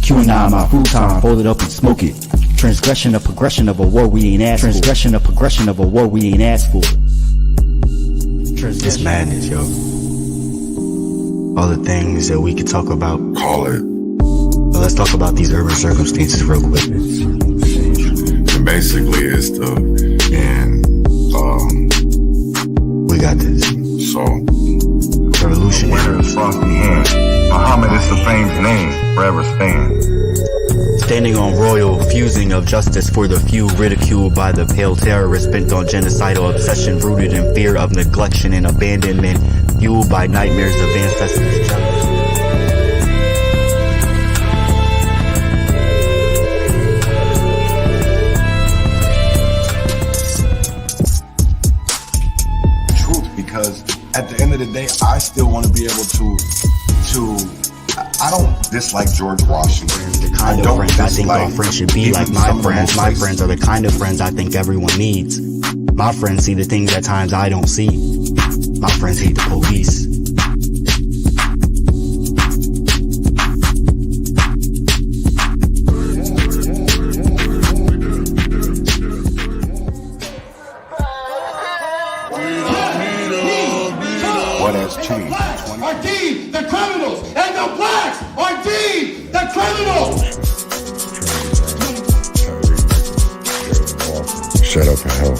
QAnon, my full time, fold it up and smoke it. Transgression, a progression of a war we ain't asked for. Transgression, a progression of a war we ain't asked for. It's madness, yo. All the things that we could talk about. Call it. But let's talk about these urban circumstances real quick. And basically, it's the we got this. So Revolution. Winner's frosty hand. Muhammad is the famed name, forever stand. Standing on royal fusing of justice for the few, ridiculed by the pale terrorists bent on genocidal obsession, rooted in fear of neglection and abandonment, fueled by nightmares of ancestors' jealousy. Truth, because at the end of the day, I still want to be able to I don't dislike George Washington. The kind of friends I think all friends should be like my friends. My friends are the kind of friends I think everyone needs. My friends see the things at times I don't see. My friends hate the police. What has changed? Are deemed the criminals, and the blacks are deemed the criminals. Shut up and help.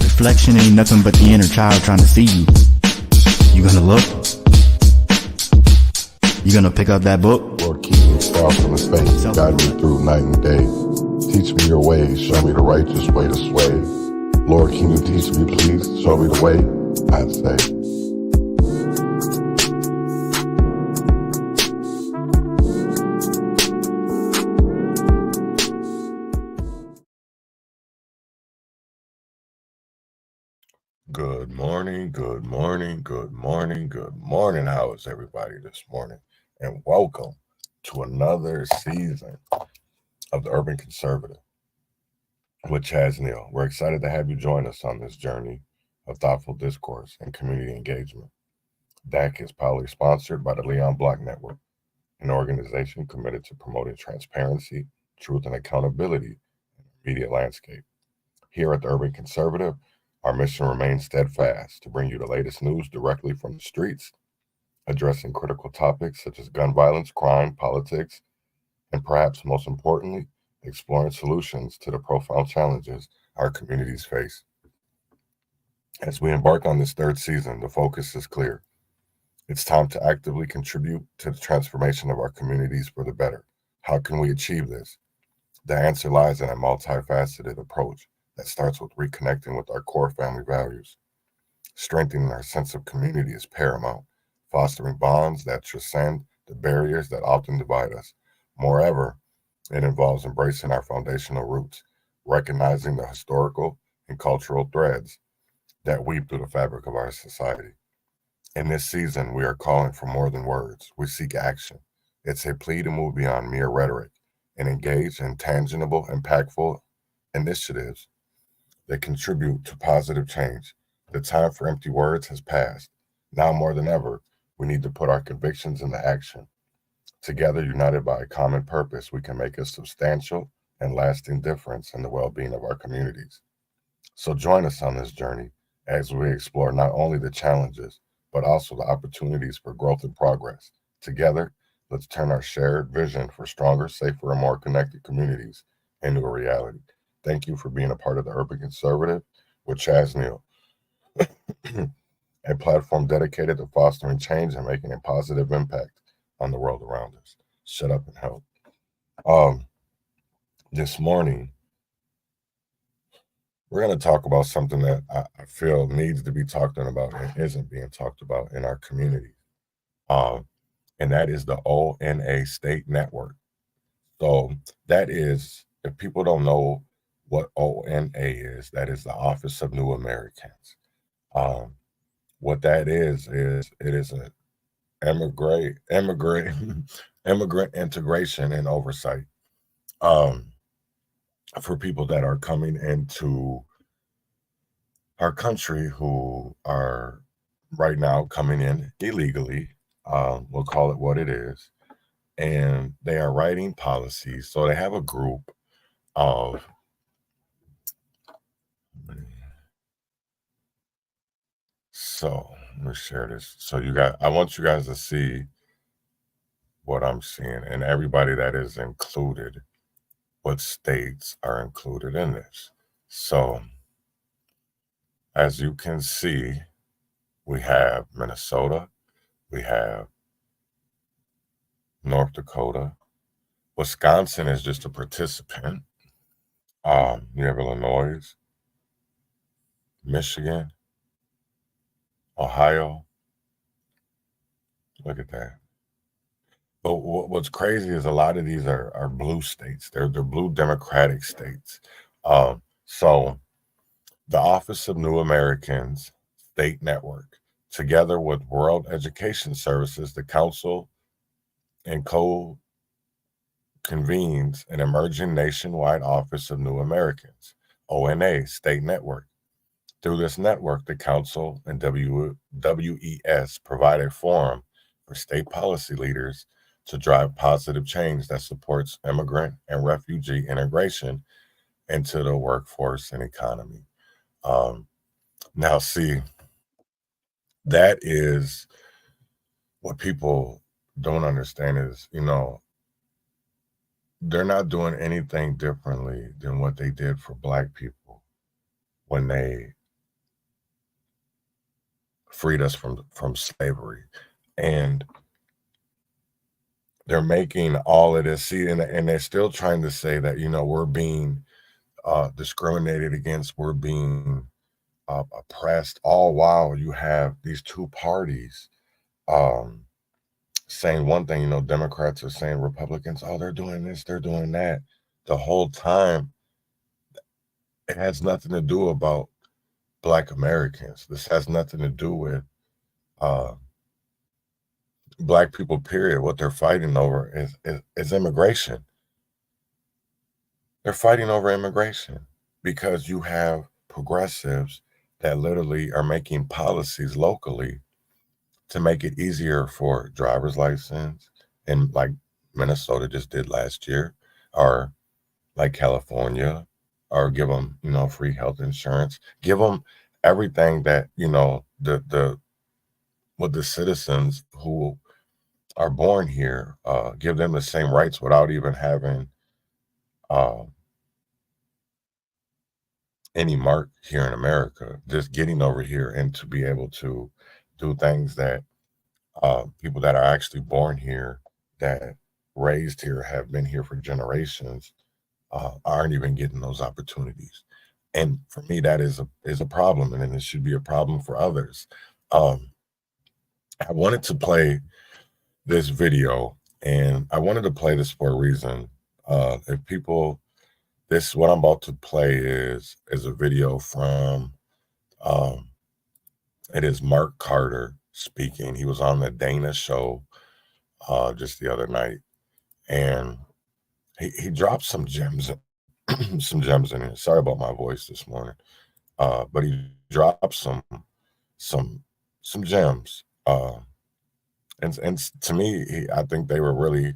Reflection ain't nothing but the inner child trying to see you. You gonna look? You gonna pick up that book? Lord, keep me far from the faith. Guide me through night and day. Teach me your ways. Show me the righteous way to sway. Lord, can you teach me, please? Show me the way, I'd say. Good morning, good morning, good morning, good morning. How is everybody this morning? And welcome to another season of the Urban Conservative with Chaz Neal. We're excited to have you join us on this journey of thoughtful discourse and community engagement. DAC is proudly sponsored by the Leon Block Network, an organization committed to promoting transparency, truth, and accountability in the media landscape. Here at the Urban Conservative, our mission remains steadfast to bring you the latest news directly from the streets, addressing critical topics such as gun violence, crime, politics, and perhaps most importantly, exploring solutions to the profound challenges our communities face. As we embark on this third season, the focus is clear. It's time to actively contribute to the transformation of our communities for the better. How can we achieve this? The answer lies in a multifaceted approach that starts with reconnecting with our core family values. Strengthening our sense of community is paramount, fostering bonds that transcend the barriers that often divide us. Moreover, it involves embracing our foundational roots, recognizing the historical and cultural threads that weave through the fabric of our society. In this season, we are calling for more than words. We seek action. It's a plea to move beyond mere rhetoric and engage in tangible, impactful initiatives that contribute to positive change. The time for empty words has passed. Now more than ever, we need to put our convictions into action. Together, united by a common purpose, we can make a substantial and lasting difference in the well-being of our communities. So join us on this journey as we explore not only the challenges, but also the opportunities for growth and progress. Together, let's turn our shared vision for stronger, safer, and more connected communities into a reality. Thank you for being a part of the Urban Conservative with Chaz Neal, a platform dedicated to fostering change and making a positive impact on the world around us. Shut up and help. This morning, we're going to talk about something that I feel needs to be talked about and isn't being talked about in our community. And that is the ONA State Network. So that is, if people don't know what ONA is, that is the Office of New Americans. What that is it is an immigrant integration and oversight for people that are coming into our country who are right now coming in illegally, We'll call it what it is. And they are writing policies. So they have a group of let me share this. So I want you guys to see what I'm seeing, and everybody that is included, what states are included in this. So as you can see, we have Minnesota, we have North Dakota, Wisconsin is just a participant. You have Illinois, Michigan, Ohio. Look at that. But what's crazy is a lot of these are blue states. They're blue Democratic states. So the Office of New Americans State Network, together with World Education Services, the Council and convenes an emerging nationwide Office of New Americans, ONA State Network. Through this network, the Council and WES provide a forum for state policy leaders to drive positive change that supports immigrant and refugee integration into the workforce and economy. Now, see, that is what people don't understand is, they're not doing anything differently than what they did for Black people when they freed us from slavery. And they're making all of this, see, and they're still trying to say that, we're being discriminated against, we're being oppressed, all while you have these two parties saying one thing. Democrats are saying Republicans, oh, they're doing this, they're doing that. The whole time, it has nothing to do about Black Americans. This has nothing to do with Black people, period. What they're fighting over is immigration. They're fighting over immigration because you have progressives that literally are making policies locally to make it easier for driver's license, and like Minnesota just did last year, or like California, or give them, free health insurance, give them everything that, what the citizens who are born here, give them the same rights without even having any mark here in America, just getting over here and to be able to do things that people that are actually born here, that raised here, have been here for generations, aren't even getting those opportunities. And for me, that is a problem, and it should be a problem for others. I wanted to play this video, and I wanted to play this for a reason. If people, what I'm about to play is a video from, it is Mark Carter speaking. He was on the Dana show just the other night, and he dropped some gems, some gems in it. Sorry about my voice this morning, but he dropped some gems, and to me, I think they were really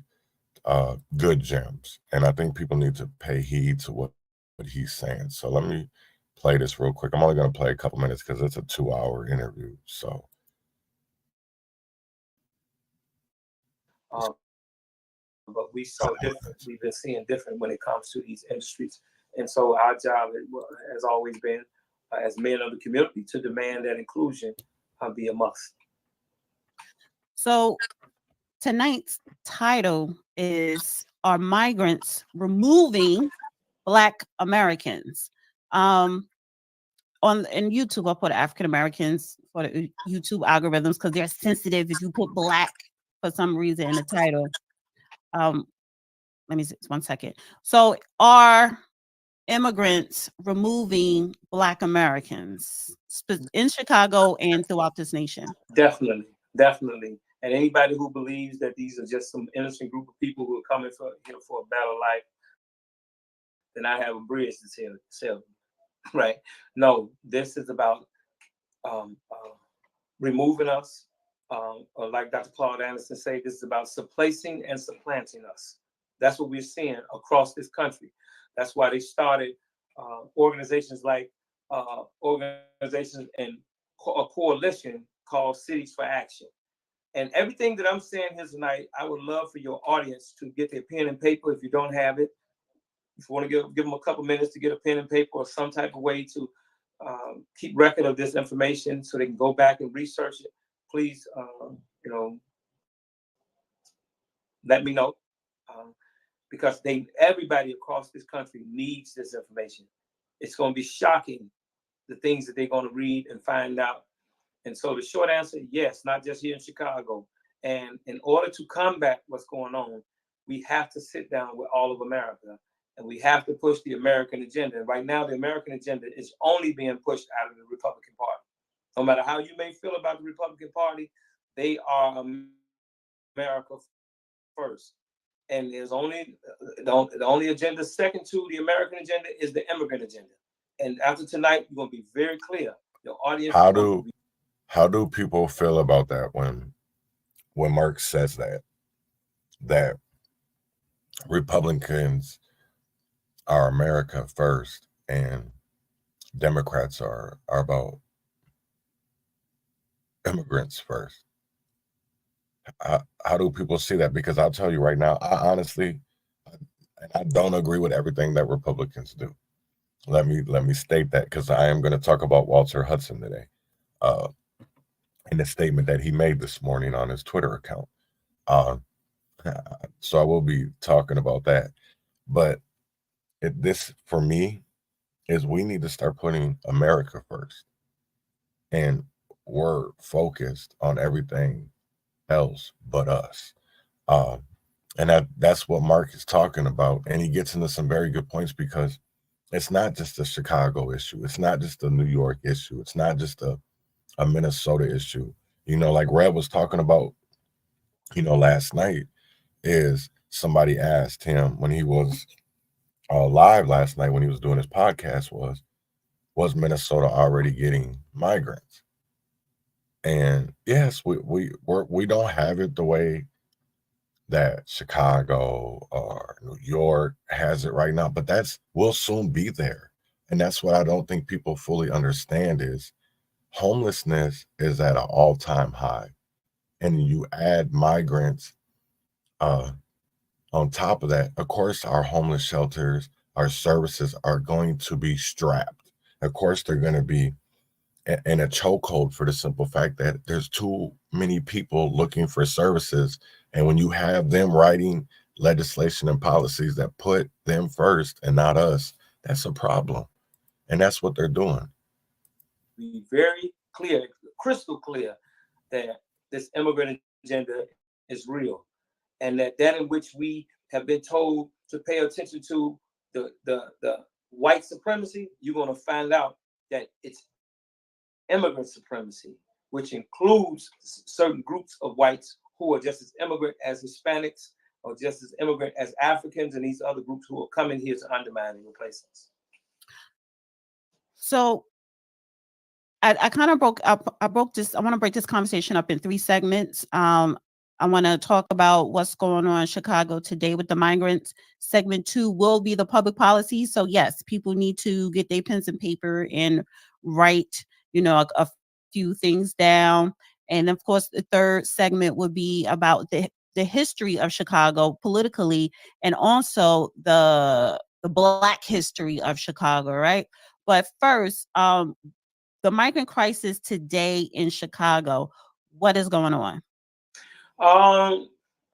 good gems, and I think people need to pay heed to what he's saying. So let me play this real quick. I'm only going to play a couple minutes because it's a 2-hour interview. So. But we saw different. We've been seeing different when it comes to these industries, and so our job has always been, as men of the community, to demand that inclusion be a must. So tonight's title is "Are Migrants Removing Black Americans?" In YouTube, I put African Americans for the YouTube algorithms because they're sensitive if you put Black for some reason in the title. Let me see, 1 second. So are immigrants removing Black Americans in Chicago and throughout this nation? Definitely. And anybody who believes that these are just some innocent group of people who are coming for a better life, then I have a bridge to tell them, right? No, this is about removing us or like Dr. Claude Anderson say, this is about supplanting and supplanting us. That's what we're seeing across this country. That's why they started organizations like organizations and a coalition called Cities for Action. And everything that I'm saying here tonight, I would love for your audience to get their pen and paper if you don't have it. If you want to give them a couple minutes to get a pen and paper or some type of way to keep record of this information so they can go back and research it, please, let me know. Because everybody across this country needs this information. It's going to be shocking, the things that they're going to read and find out. And so the short answer, yes, not just here in Chicago. And in order to combat what's going on, we have to sit down with all of America, and we have to push the American agenda. And right now, the American agenda is only being pushed out of the Republican Party. No matter how you may feel about the Republican Party, they are America first. And there's only the only agenda second to the American agenda is the immigrant agenda. And after tonight, you're going to be very clear. Your audience. How do people feel about that when Mark says that Republicans are America first and Democrats are about immigrants first? How do people see that? Because I'll tell you right now, I honestly, I don't agree with everything that Republicans do. Let me state that, because I am going to talk about Walter Hudson today, in the statement that he made this morning on his Twitter account. So I will be talking about that. But this, for me, is we need to start putting America first, and we're focused on everything else but us. And that's what Mark is talking about. And he gets into some very good points, because it's not just a Chicago issue. It's not just a New York issue. It's not just a Minnesota issue. Like Red was talking about, last night, is somebody asked him when he was live last night, when he was doing his podcast, was Minnesota already getting migrants? And yes, we don't have it the way that Chicago or New York has it right now, but we'll soon be there. And that's what I don't think people fully understand, is homelessness is at an all-time high. And you add migrants on top of that, of course, our homeless shelters, our services are going to be strapped. Of course, they're going to be in a chokehold, for the simple fact that there's too many people looking for services. And when you have them writing legislation and policies that put them first and not us, that's a problem. And that's what they're doing. Be very clear, crystal clear, that this immigrant agenda is real, and that in which we have been told to pay attention to the white supremacy, you're going to find out that it's immigrant supremacy, which includes certain groups of whites who are just as immigrant as Hispanics, or just as immigrant as Africans, and these other groups who are coming here to undermine and replace us. So I kind of broke up. I want to break this conversation up in 3 segments. I want to talk about what's going on in Chicago today with the migrants. Segment 2 will be the public policy. So yes, people need to get their pens and paper and write, a few things down. And of course, the 3rd segment would be about the history of Chicago politically, and also the Black history of Chicago, right? But first, the migrant crisis today in Chicago, what is going on?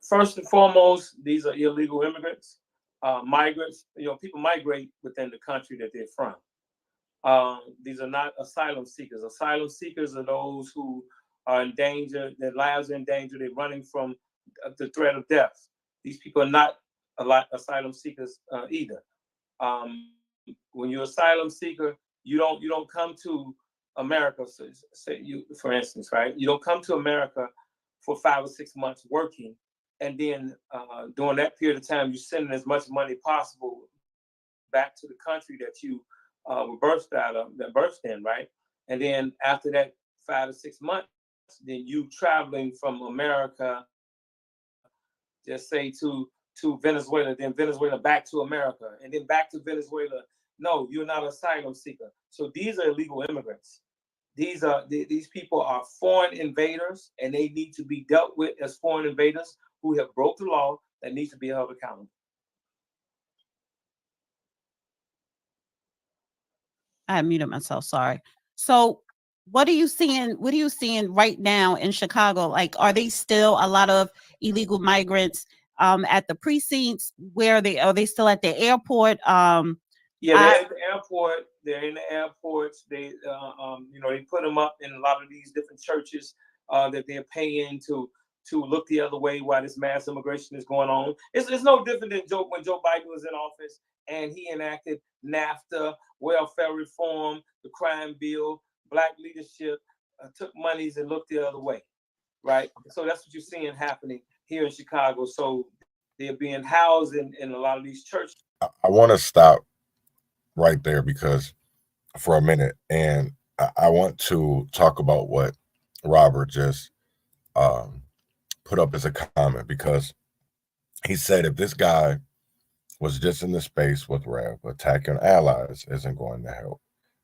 First and foremost, these are illegal immigrants, migrants. People migrate within the country that they're from. These are not asylum seekers. Asylum seekers are those who are in danger, their lives are in danger, they're running from the threat of death. These people are not asylum seekers either. When you're an asylum seeker, you don't come to America. So say you, for instance, right? You don't come to America for 5 or 6 months working, and then during that period of time, you're sending as much money possible back to the country that you were birthed in, right? And then after that 5 to 6 months, than you traveling from America, just say to Venezuela, then Venezuela back to America, and then back to Venezuela. No, you're not an asylum seeker. So these are illegal immigrants. These people are foreign invaders, and they need to be dealt with as foreign invaders who have broke the law that needs to be held accountable. I muted myself. Sorry. So what are you seeing? What are you seeing right now in Chicago? Like, are they still a lot of illegal migrants at the precincts? Where are they still at the airport? Yeah, they're at the airport. They're in the airports. They, they put them up in a lot of these different churches that they're paying to look the other way while this mass immigration is going on. It's no different than when Joe Biden was in office and he enacted NAFTA, welfare reform, the crime bill, black leadership, took monies and looked the other way, right? So that's what you're seeing happening here in Chicago. So they're being housed in a lot of these churches. I want to stop right there because for a minute, and I want to talk about what Robert just put up as a comment, because he said if this guy was just in the space with Rev, attacking allies isn't going to help.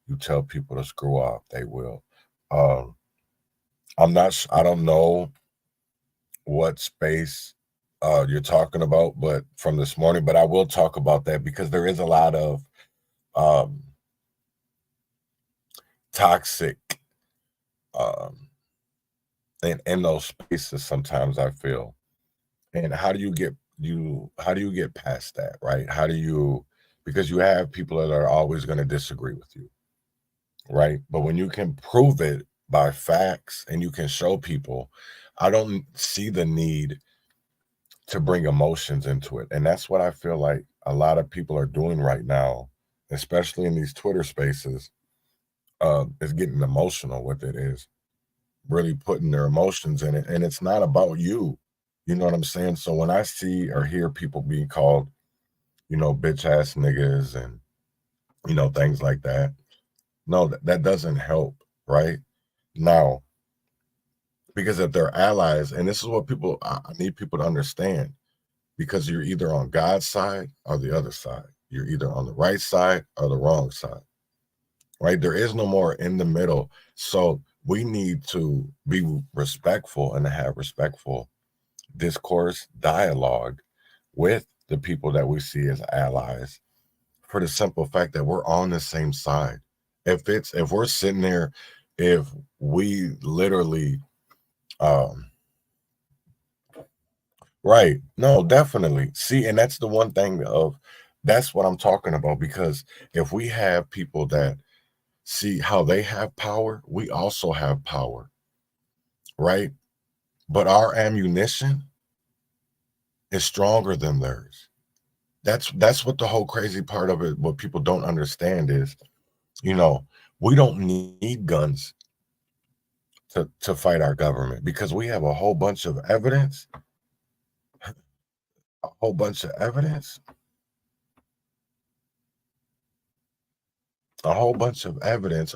You tell people to screw off, they will. I don't know what space you're talking about, but from this morning, but I will talk about that because there is a lot of toxic in those spaces sometimes, I feel. And how do you get past that, right? Because you have people that are always going to disagree with you, right? But when you can prove it by facts and you can show people, I don't see the need to bring emotions into it. And that's what I feel like a lot of people are doing right now, especially in these Twitter spaces, is getting emotional with it, is really putting their emotions in it. And it's not about you. You know what I'm saying? So when I see or hear people being called, bitch ass niggas and, things like that, no, that doesn't help, right? Now, because if they're allies, and this is what I need people to understand, because you're either on God's side or the other side. You're either on the right side or the wrong side, right? There is no more in the middle. So we need to be respectful and to have respectful discourse, dialogue with the people that we see as allies, for the simple fact that we're on the same side. If we're sitting there, if we literally right, no, definitely. See, and that's the one thing that's what I'm talking about, because if we have people that see how they have power, we also have power, right? But our ammunition is stronger than theirs. That's what the whole crazy part of it, what people don't understand is, we don't need guns to fight our government, because we have a whole bunch of evidence,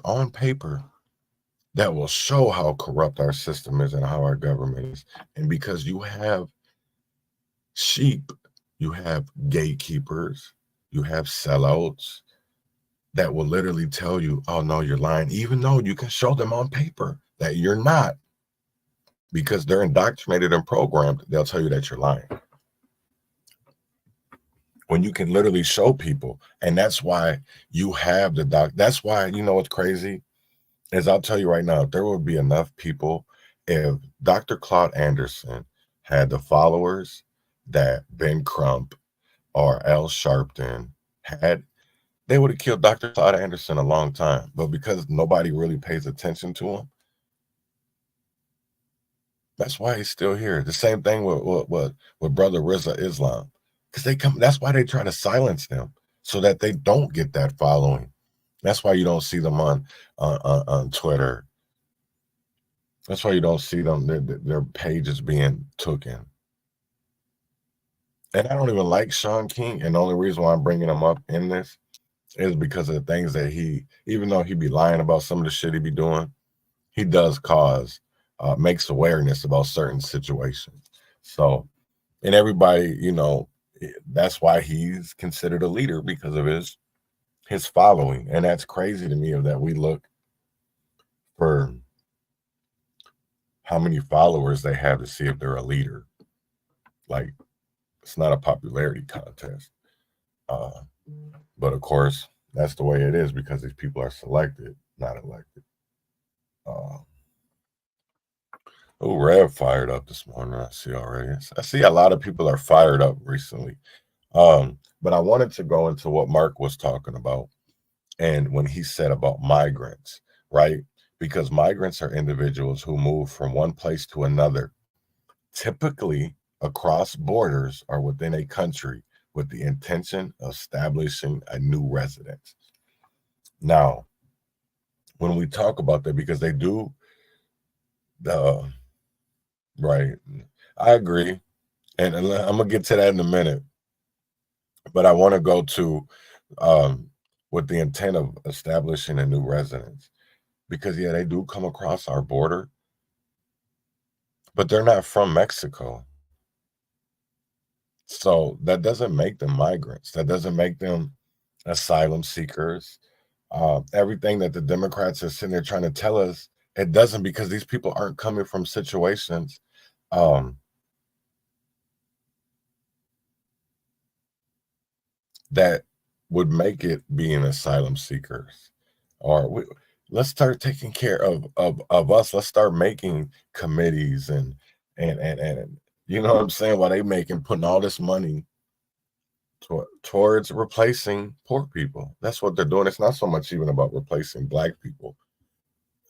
on paper that will show how corrupt our system is and how our government is. And because you have sheep, you have gatekeepers, you have sellouts that will literally tell you, oh no, you're lying, even though you can show them on paper that you're not, because they're indoctrinated and programmed. They'll tell you that you're lying when you can literally show people. And that's why you have that's why, what's crazy is, I'll tell you right now, there would be enough people, if Dr. Claude Anderson had the followers that Ben Crump or Al Sharpton had, they would have killed Dr. Claude Anderson a long time. But because nobody really pays attention to him, that's why he's still here. The same thing with Brother Rizza Islam, because that's why they try to silence them, so that they don't get that following. That's why you don't see them on Twitter. That's why you don't see them, their pages being taken. And I don't even like Sean King, and the only reason why I'm bringing him up in this is because of the things that even though he be lying about some of the shit he be doing, he does cause makes awareness about certain situations. So, and everybody, you know, that's why he's considered a leader, because of his following. And that's crazy to me, of that we look for how many followers they have to see if they're a leader. Like, it's not a popularity contest. But of course, that's the way it is, because these people are selected, not elected. Oh, Rev fired up this morning. I see already. I see a lot of people are fired up recently. But I wanted to go into what Mark was talking about, and when he said about migrants, right? Because migrants are individuals who move from one place to another, typically across borders or within a country, with the intention of establishing a new residence. Now, when we talk about that, because they do, right, I agree, and I'm gonna get to that in a minute, but I want to go to with the intent of establishing a new residence, because yeah, they do come across our border, but they're not from Mexico. So that doesn't make them migrants. That doesn't make them asylum seekers. Everything that the Democrats are sitting there trying to tell us, it doesn't, because these people aren't coming from situations that would make it being asylum seekers. Or let's start taking care of us. Let's start making committees and you know what I'm saying? While they putting all this money towards replacing poor people. That's what they're doing. It's not so much even about replacing Black people.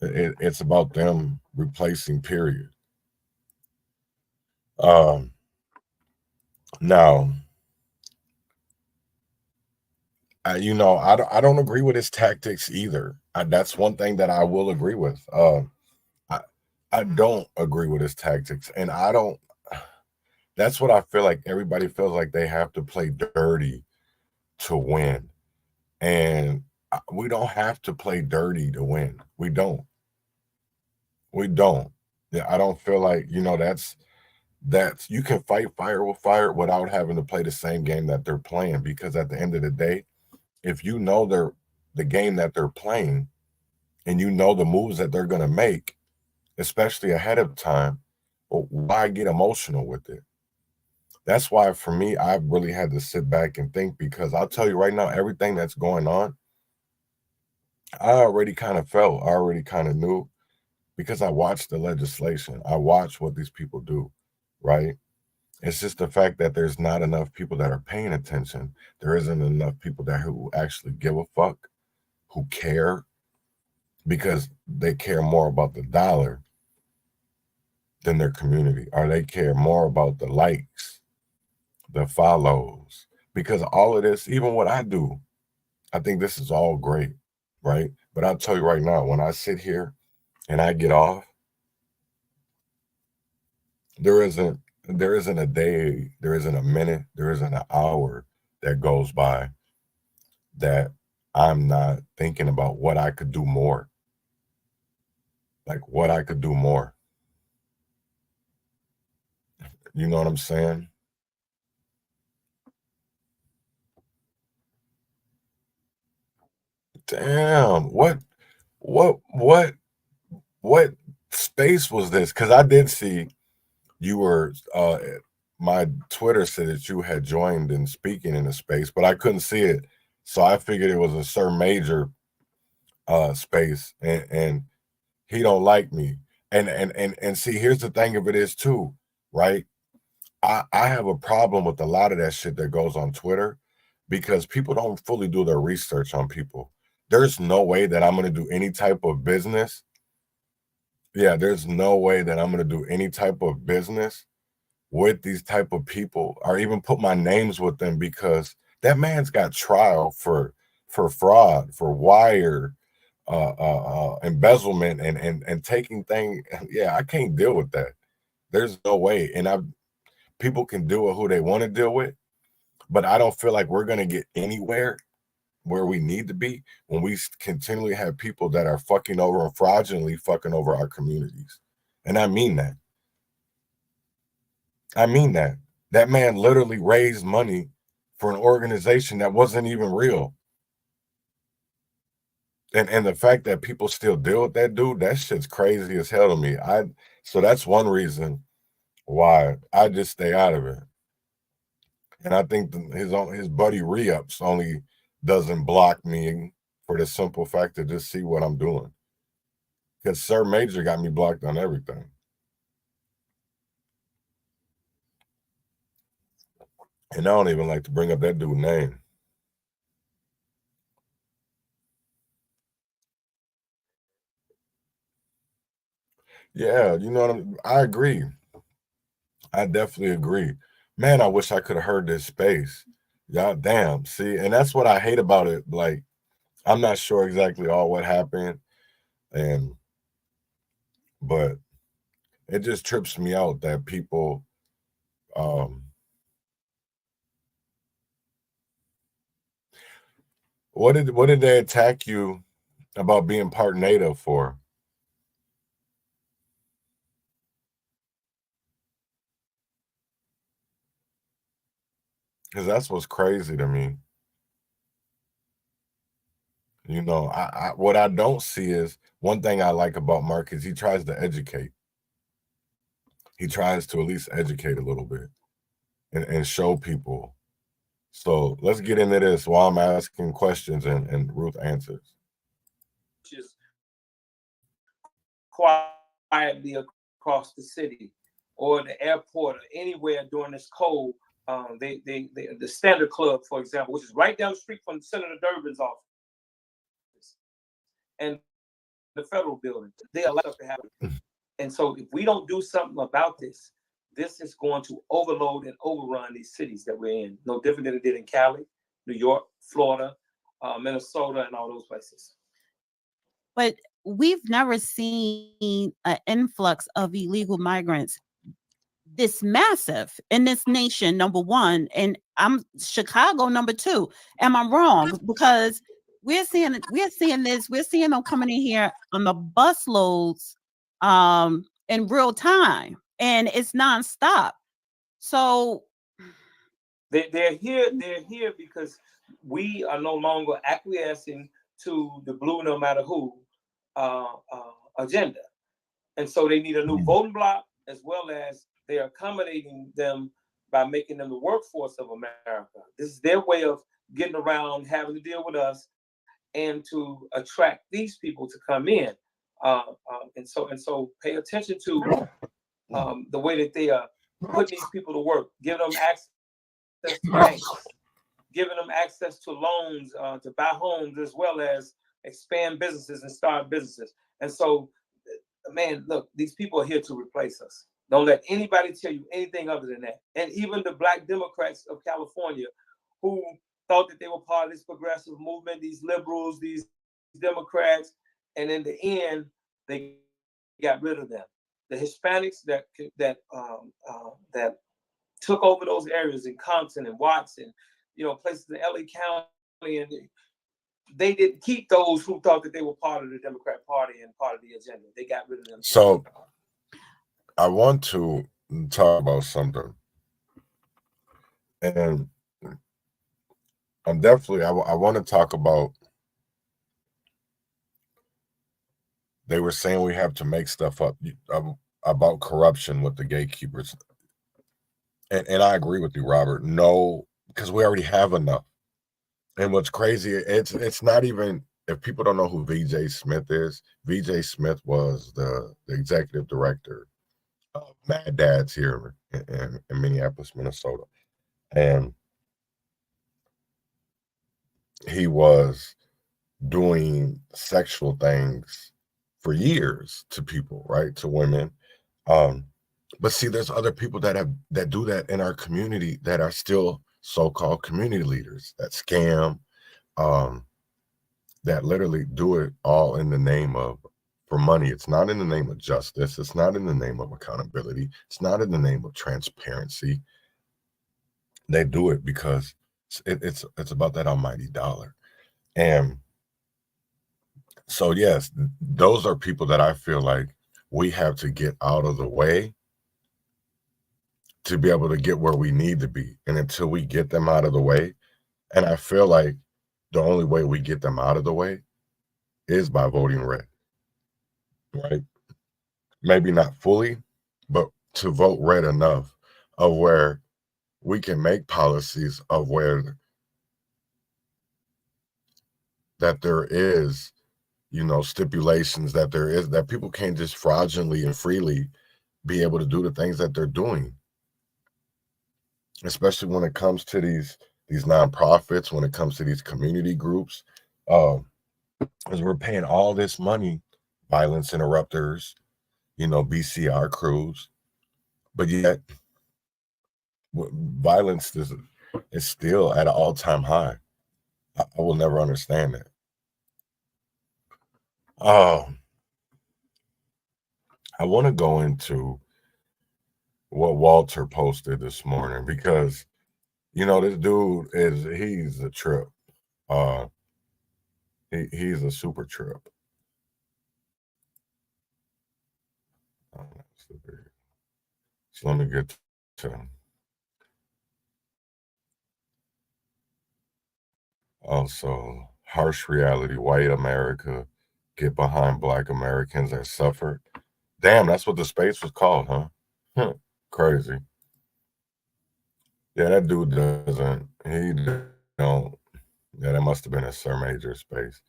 It's about them replacing, period. Now, I don't agree with his tactics either. That's one thing that I will agree with. I don't agree with his tactics, and I don't. That's what I feel like. Everybody feels like they have to play dirty to win, and we don't have to play dirty to win. We don't. Yeah, I don't feel like, that's you can fight fire with fire without having to play the same game that they're playing, because at the end of the day, if you know the game that they're playing, and you know the moves that they're going to make, especially ahead of time, well, why get emotional with it? That's why, for me, I've really had to sit back and think, because I'll tell you right now, everything that's going on, I already kind of felt, I already kind of knew, because I watched the legislation. I watched what these people do, right? It's just the fact that there's not enough people that are paying attention. There isn't enough people who actually give a fuck, who care, because they care more about the dollar than their community, or they care more about the likes, the follows, because all of this, even what I do, I think this is all great, right? But I'll tell you right now, when I sit here and I get off, there isn't a day, there isn't a minute, there isn't an hour that goes by that I'm not thinking about what I could do more. Like, what I could do more. You know what I'm saying? Damn, what space was this? Because I did see you were my Twitter said that you had joined and speaking in a space, but I couldn't see it. So I figured it was a Sir Major space, and he don't like me. And see, here's the thing of it is too, right? I have a problem with a lot of that shit that goes on Twitter, because people don't fully do their research on people. There's no way that I'm going to do any type of business. Yeah, there's no way that I'm going to do any type of business with these type of people, or even put my names with them, because that man's got trial for fraud, for wire, embezzlement, and taking things. Yeah, I can't deal with that. There's no way. And people can deal with who they want to deal with, but I don't feel like we're going to get anywhere where we need to be when we continually have people that are fucking over and fraudulently fucking over our communities. And I mean that. I mean that. That man literally raised money for an organization that wasn't even real. And the fact that people still deal with that dude, that shit's crazy as hell to me. So that's one reason why I just stay out of it. And I think his buddy Re-Ups only doesn't block me for the simple fact to just see what I'm doing. Because Sir Major got me blocked on everything. And I don't even like to bring up that dude's name. Yeah, you know what I agree. I definitely agree. Man, I wish I could have heard this space. Yeah, damn. See, and that's what I hate about it. Like, I'm not sure exactly all what happened, but it just trips me out that people what did they attack you about being part Native for? Because that's what's crazy to me. You know, what I don't see is one thing I like about Mark is he tries to educate. He tries to at least educate a little bit and show people. So let's get into this while I'm asking questions and Ruth answers. Just quietly across the city or the airport or anywhere during this cold. The Standard Club, for example, which is right down the street from Senator Durbin's office and the federal building, they allow us to happen. And so if we don't do something about this, this is going to overload and overrun these cities that we're in. No different than it did in Cali, New York, Florida, Minnesota, and all those places. But we've never seen an influx of illegal migrants this massive in this nation, number one, and I'm Chicago, number two. Am I wrong? Because we're seeing them coming in here on the bus loads in real time, and it's nonstop. So they're here because we are no longer acquiescing to the blue no matter who agenda. And so they need a new voting bloc, as well as they are accommodating them by making them the workforce of America. This is their way of getting around having to deal with us and to attract these people to come in. And so pay attention to the way that they are putting these people to work, giving them access to banks, giving them access to loans to buy homes, as well as expand businesses and start businesses. And so, man, look, these people are here to replace us. Don't let anybody tell you anything other than that. And even the Black Democrats of California, who thought that they were part of this progressive movement, these liberals, these Democrats, and in the end, they got rid of them. The Hispanics that took over those areas in Compton and Watson, places in LA County, and they didn't keep those who thought that they were part of the Democrat Party and part of the agenda. They got rid of them. So I want to talk about something, and I'm definitely, I want to talk about, they were saying we have to make stuff up about corruption with the gatekeepers. And I agree with you, Robert. No, because we already have enough. And what's crazy, it's not even, if people don't know who VJ Smith is, VJ Smith was the executive director of Mad Dads here in Minneapolis, Minnesota. And he was doing sexual things for years to people, right? To women. But see, there's other people that do that in our community that are still so-called community leaders that scam, that literally do it all in the name of, for money. It's not in the name of justice. It's not in the name of accountability. It's not in the name of transparency. They do it because it's about that almighty dollar. And so, yes, those are people that I feel like we have to get out of the way to be able to get where we need to be. And until we get them out of the way, and I feel like the only way we get them out of the way is by voting red, right? Maybe not fully, but to vote red enough of where we can make policies of where that there is, you know, stipulations, that there is, that people can't just fraudulently and freely be able to do the things that they're doing, especially when it comes to these nonprofits, when it comes to these community groups, because we're paying all this money, violence interrupters, you know, BCR crews, but yet violence is still at an all-time high. I will never understand that. I want to go into what Walter posted this morning, because, you know, this dude he's a trip. He's a super trip. So let me get to also harsh reality. White America get behind Black Americans that suffered. Damn, that's what the space was called, huh? Crazy. Yeah, that dude doesn't. He don't. Yeah, that must have been a Sir Major space.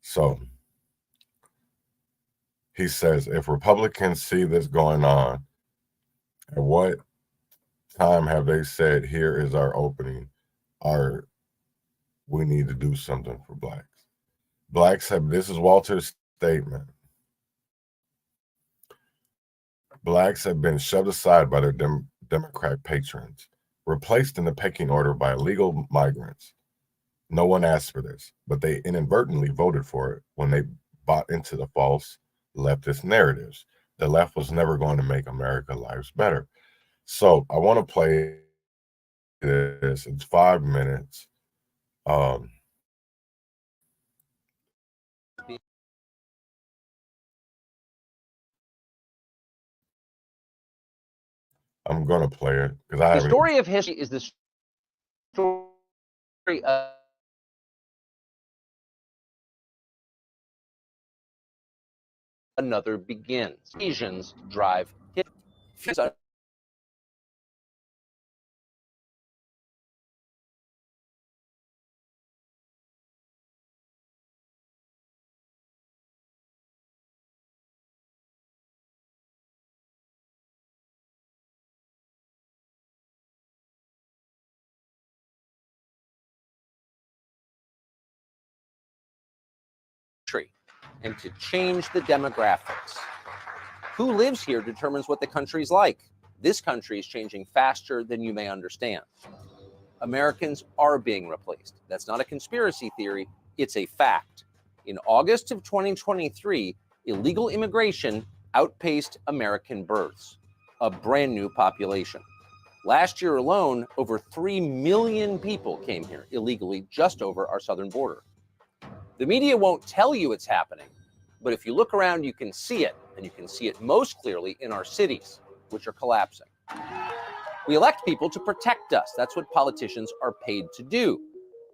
So he says, if Republicans see this going on, at what time have they said, here is our opening, we need to do something for Blacks? Blacks have, this is Walter's statement. Blacks have been shoved aside by their Democrat patrons, replaced in the pecking order by illegal migrants. No one asked for this, but they inadvertently voted for it when they bought into the false leftist narratives. The left was never going to make America's lives better. So I want to play this. It's 5 minutes. I'm going to play it because I haven't. The story of history is the story of another begins. Asians drive history. And to change the demographics. Who lives here determines what the country's like. This country is changing faster than you may understand. Americans are being replaced. That's not a conspiracy theory, it's a fact. In August of 2023, illegal immigration outpaced American births, a brand new population. Last year alone, over 3 million people came here illegally just over our southern border. The media won't tell you it's happening, but if you look around, you can see it, and you can see it most clearly in our cities, which are collapsing. We elect people to protect us. That's what politicians are paid to do.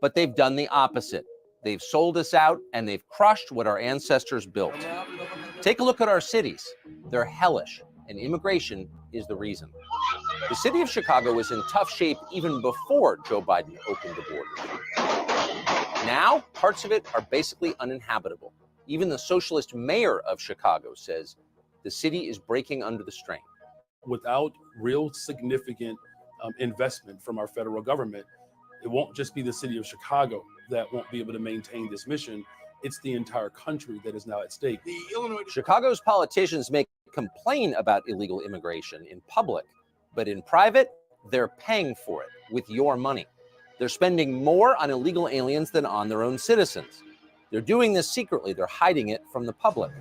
But they've done the opposite. They've sold us out, and they've crushed what our ancestors built. Take a look at our cities. They're hellish, and immigration is the reason. The city of Chicago was in tough shape even before Joe Biden opened the border. Now, parts of it are basically uninhabitable. Even the socialist mayor of Chicago says the city is breaking under the strain. Without real significant investment from our federal government, it won't just be the city of Chicago that won't be able to maintain this mission. It's the entire country that is now at stake. Chicago's politicians may complain about illegal immigration in public, but in private, they're paying for it with your money. They're spending more on illegal aliens than on their own citizens. They're doing this secretly. They're hiding it from the public.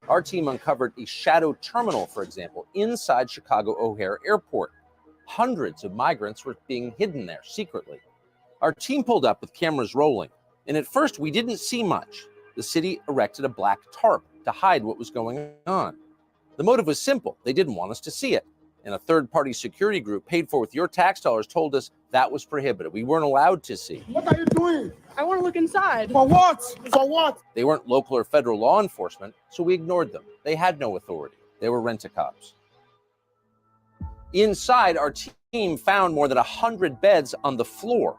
Our team uncovered a shadow terminal, for example, inside Chicago O'Hare Airport. Hundreds of migrants were being hidden there secretly. Our team pulled up with cameras rolling, and at first we didn't see much. the city erected a black tarp to hide what was going on. The motive was simple. They didn't want us to see it. And a third-party security group paid for with your tax dollars told us that was prohibited. We weren't allowed to see. What are you doing? I want to look inside. For what? For what? They weren't local or federal law enforcement, so we ignored them. They had no authority. They were rent-a-cops. Inside, our team found more than 100 beds on the floor.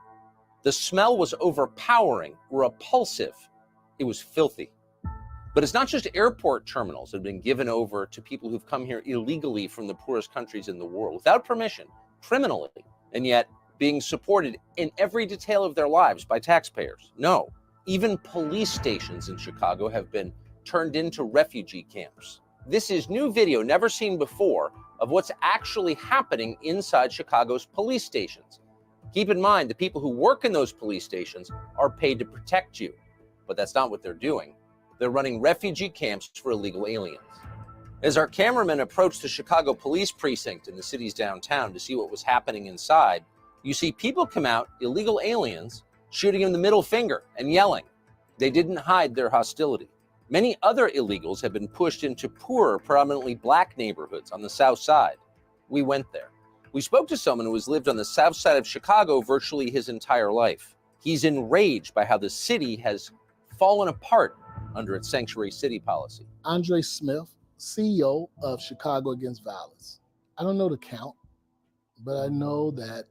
The smell was overpowering, repulsive. It was filthy. But it's not just airport terminals that have been given over to people who've come here illegally from the poorest countries in the world, without permission, criminally, and yet being supported in every detail of their lives by taxpayers. No, even police stations in Chicago have been turned into refugee camps. This is new video never seen before of what's actually happening inside Chicago's police stations. Keep in mind, the people who work in those police stations are paid to protect you, but that's not what they're doing. They're running refugee camps for illegal aliens. As our cameraman approached the Chicago police precinct in the city's downtown to see what was happening inside, you see people come out, illegal aliens, shooting him the middle finger and yelling. They didn't hide their hostility. Many other illegals have been pushed into poorer, predominantly black neighborhoods on the South Side. We went there. We spoke to someone who has lived on the South Side of Chicago virtually his entire life. He's enraged by how the city has fallen apart under its sanctuary city policy. Andre Smith, CEO of Chicago Against Violence. I don't know the count, but I know that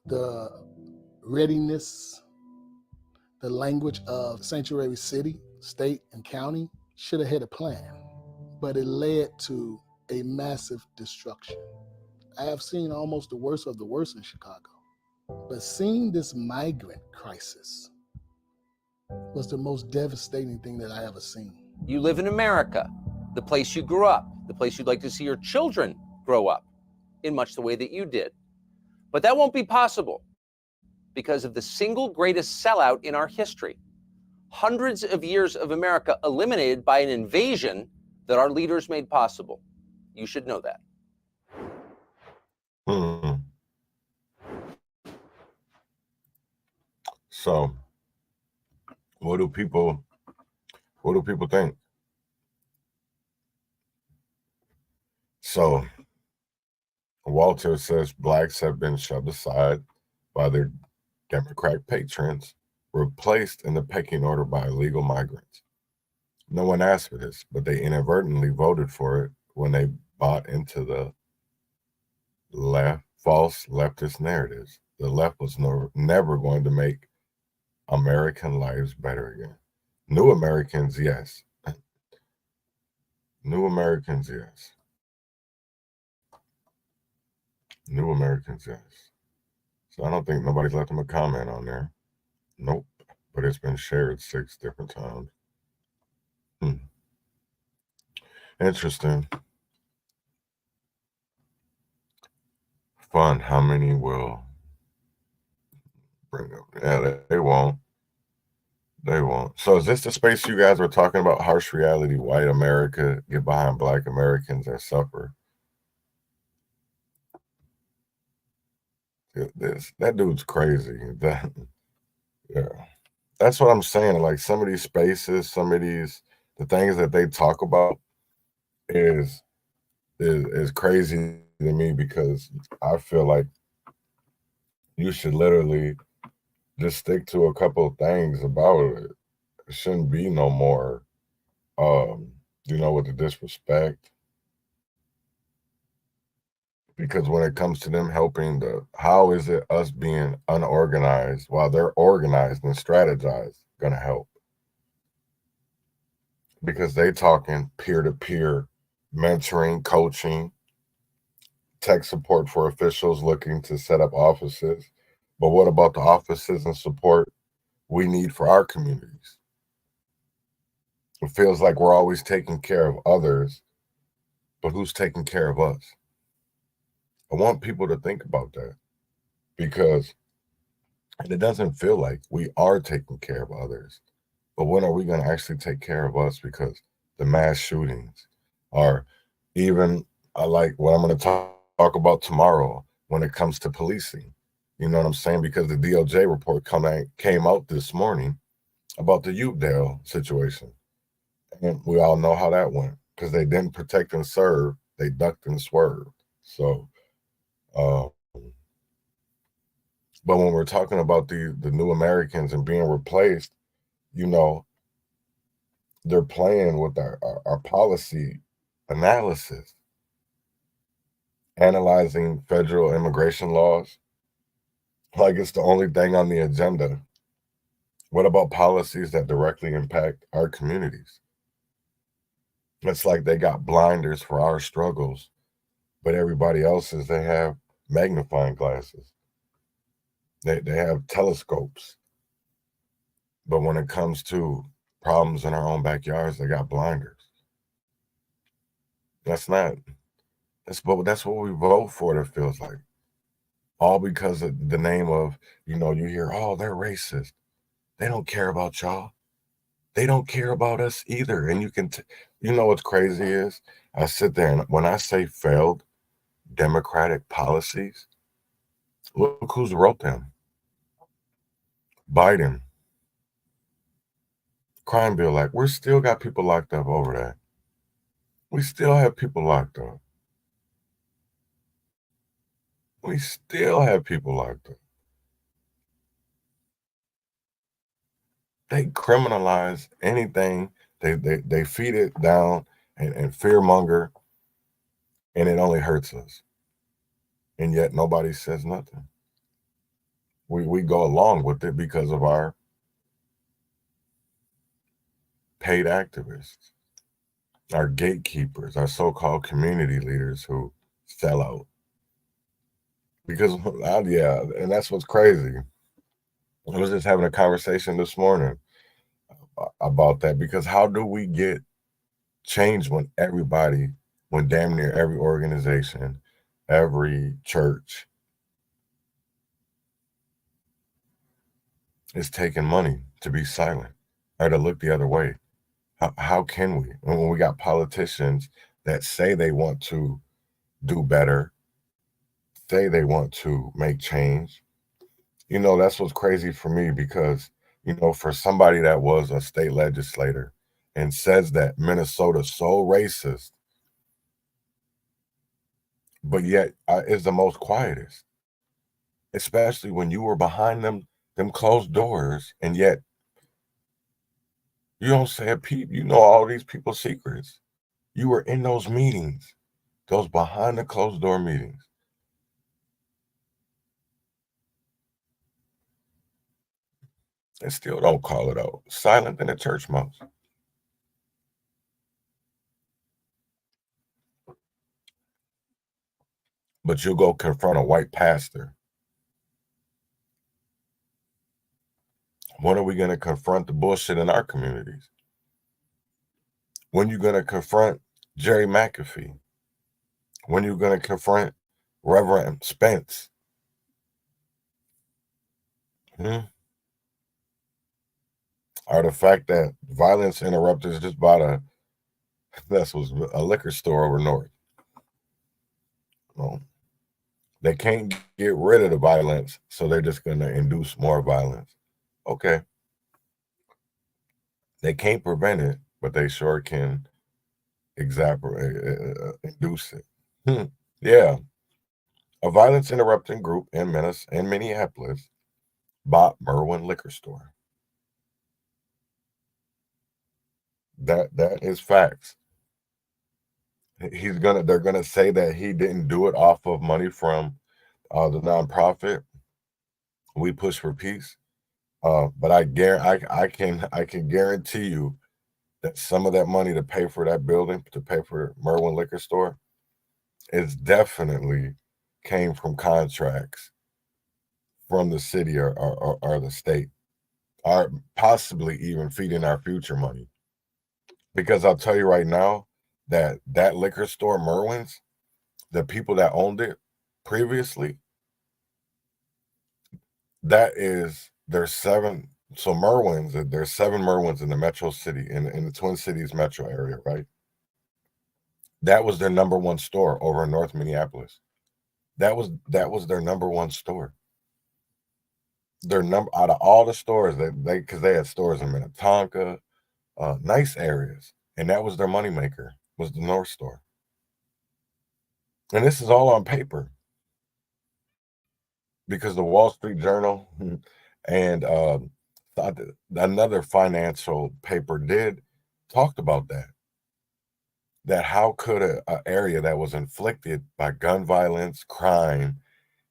the readiness, the language of sanctuary city, state, and county should have had a plan, but it led to a massive destruction. I have seen almost the worst of the worst in Chicago, but seeing this migrant crisis was the most devastating thing that I ever seen. You live in America, the place you grew up, the place you'd like to see your children grow up, in much the way that you did. But that won't be possible because of the single greatest sellout in our history. Hundreds of years of America eliminated by an invasion that our leaders made possible. You should know that. So, what do people think? So, Walter says blacks have been shoved aside by their Democrat patrons, replaced in the pecking order by illegal migrants. No one asked for this, but they inadvertently voted for it when they bought into the false leftist narratives. The left was never going to make American lives better again. New Americans, yes. New Americans, yes. New Americans, yes. So I don't think nobody's left them a comment on there. Nope. But it's been shared 6 different times. Interesting. Fun. How many will bring up? Yeah, they won't. They won't. So is this the space you guys were talking about? Harsh reality, white America, get behind black Americans that suffer. That dude's crazy. Yeah. That's what I'm saying. Like some of these spaces, the things that they talk about is crazy to me, because I feel like you should literally just stick to a couple of things about it. It shouldn't be no more, with the disrespect. Because when it comes to them helping, how is it us being unorganized while they're organized and strategized gonna help? Because they talking peer-to-peer mentoring, coaching, tech support for officials looking to set up offices. But what about the offices and support we need for our communities? It feels like we're always taking care of others, but who's taking care of us? I want people to think about that, because it doesn't feel like we are taking care of others. But when are we going to actually take care of us? Because the mass shootings are even, I like what I'm going to talk about tomorrow when it comes to policing. You know what I'm saying? Because the DOJ report came out this morning about the Utah situation. And we all know how that went because they didn't protect and serve. They ducked and swerved. So, but when we're talking about the new Americans and being replaced, you know, they're playing with our policy analysis, analyzing federal immigration laws like it's the only thing on the agenda. What about policies that directly impact our communities? It's like they got blinders for our struggles, but everybody else's, they have magnifying glasses. They have telescopes. But when it comes to problems in our own backyards, they got blinders. That's what we vote for, it feels like. All because of the name of, you hear, oh, they're racist. They don't care about y'all. They don't care about us either. And you know what's crazy is, I sit there and when I say failed democratic policies, look who's wrote them. Biden. Crime Bill Act. We're still got people locked up over that. We still have people locked up. We still have people locked up. They criminalize anything. They feed it down and fearmonger, and it only hurts us. And yet nobody says nothing. We go along with it because of our paid activists, our gatekeepers, our so-called community leaders who sell out. Because, yeah, and that's what's crazy. I was just having a conversation this morning about that, because how do we get change when damn near every organization, every church is taking money to be silent or to look the other way? How can we? When we got politicians that say they want to do better, say they want to make change, that's what's crazy for me, because, for somebody that was a state legislator and says that Minnesota's so racist, but yet is the most quietest, especially when you were behind them closed doors, and yet you don't say a peep. You know all these people's secrets. You were in those meetings, those behind the closed door meetings. And still don't call it out. Silent in the church mouse. But you'll go confront a white pastor. When are we going to confront the bullshit in our communities? When are you going to confront Jerry McAfee? When are you going to confront Reverend Spence? Or the fact that Violence Interrupters just bought a liquor store over north. Well, they can't get rid of the violence, so they're just going to induce more violence. Okay. They can't prevent it, but they sure can induce it. Yeah. A violence interrupting group in Minneapolis bought Merwin Liquor Store. That is facts. They're gonna say that he didn't do it off of money from the nonprofit We Push for Peace. But I can guarantee you that some of that money to pay for that building, to pay for Merwin Liquor Store, is definitely came from contracts from the city or the state, or possibly even feeding our future money. Because I'll tell you right now that liquor store, Merwin's, the people that owned it previously, there's 7 Merwin's in the metro city, in the Twin Cities metro area, right? That was their number one store over in North Minneapolis. That was their number one store. their number out of all the stores because they had stores in Minnetonka, nice areas, and that was their moneymaker, was the North Store. And this is all on paper because the Wall Street Journal and another financial paper talked about that how could a area that was inflicted by gun violence, crime,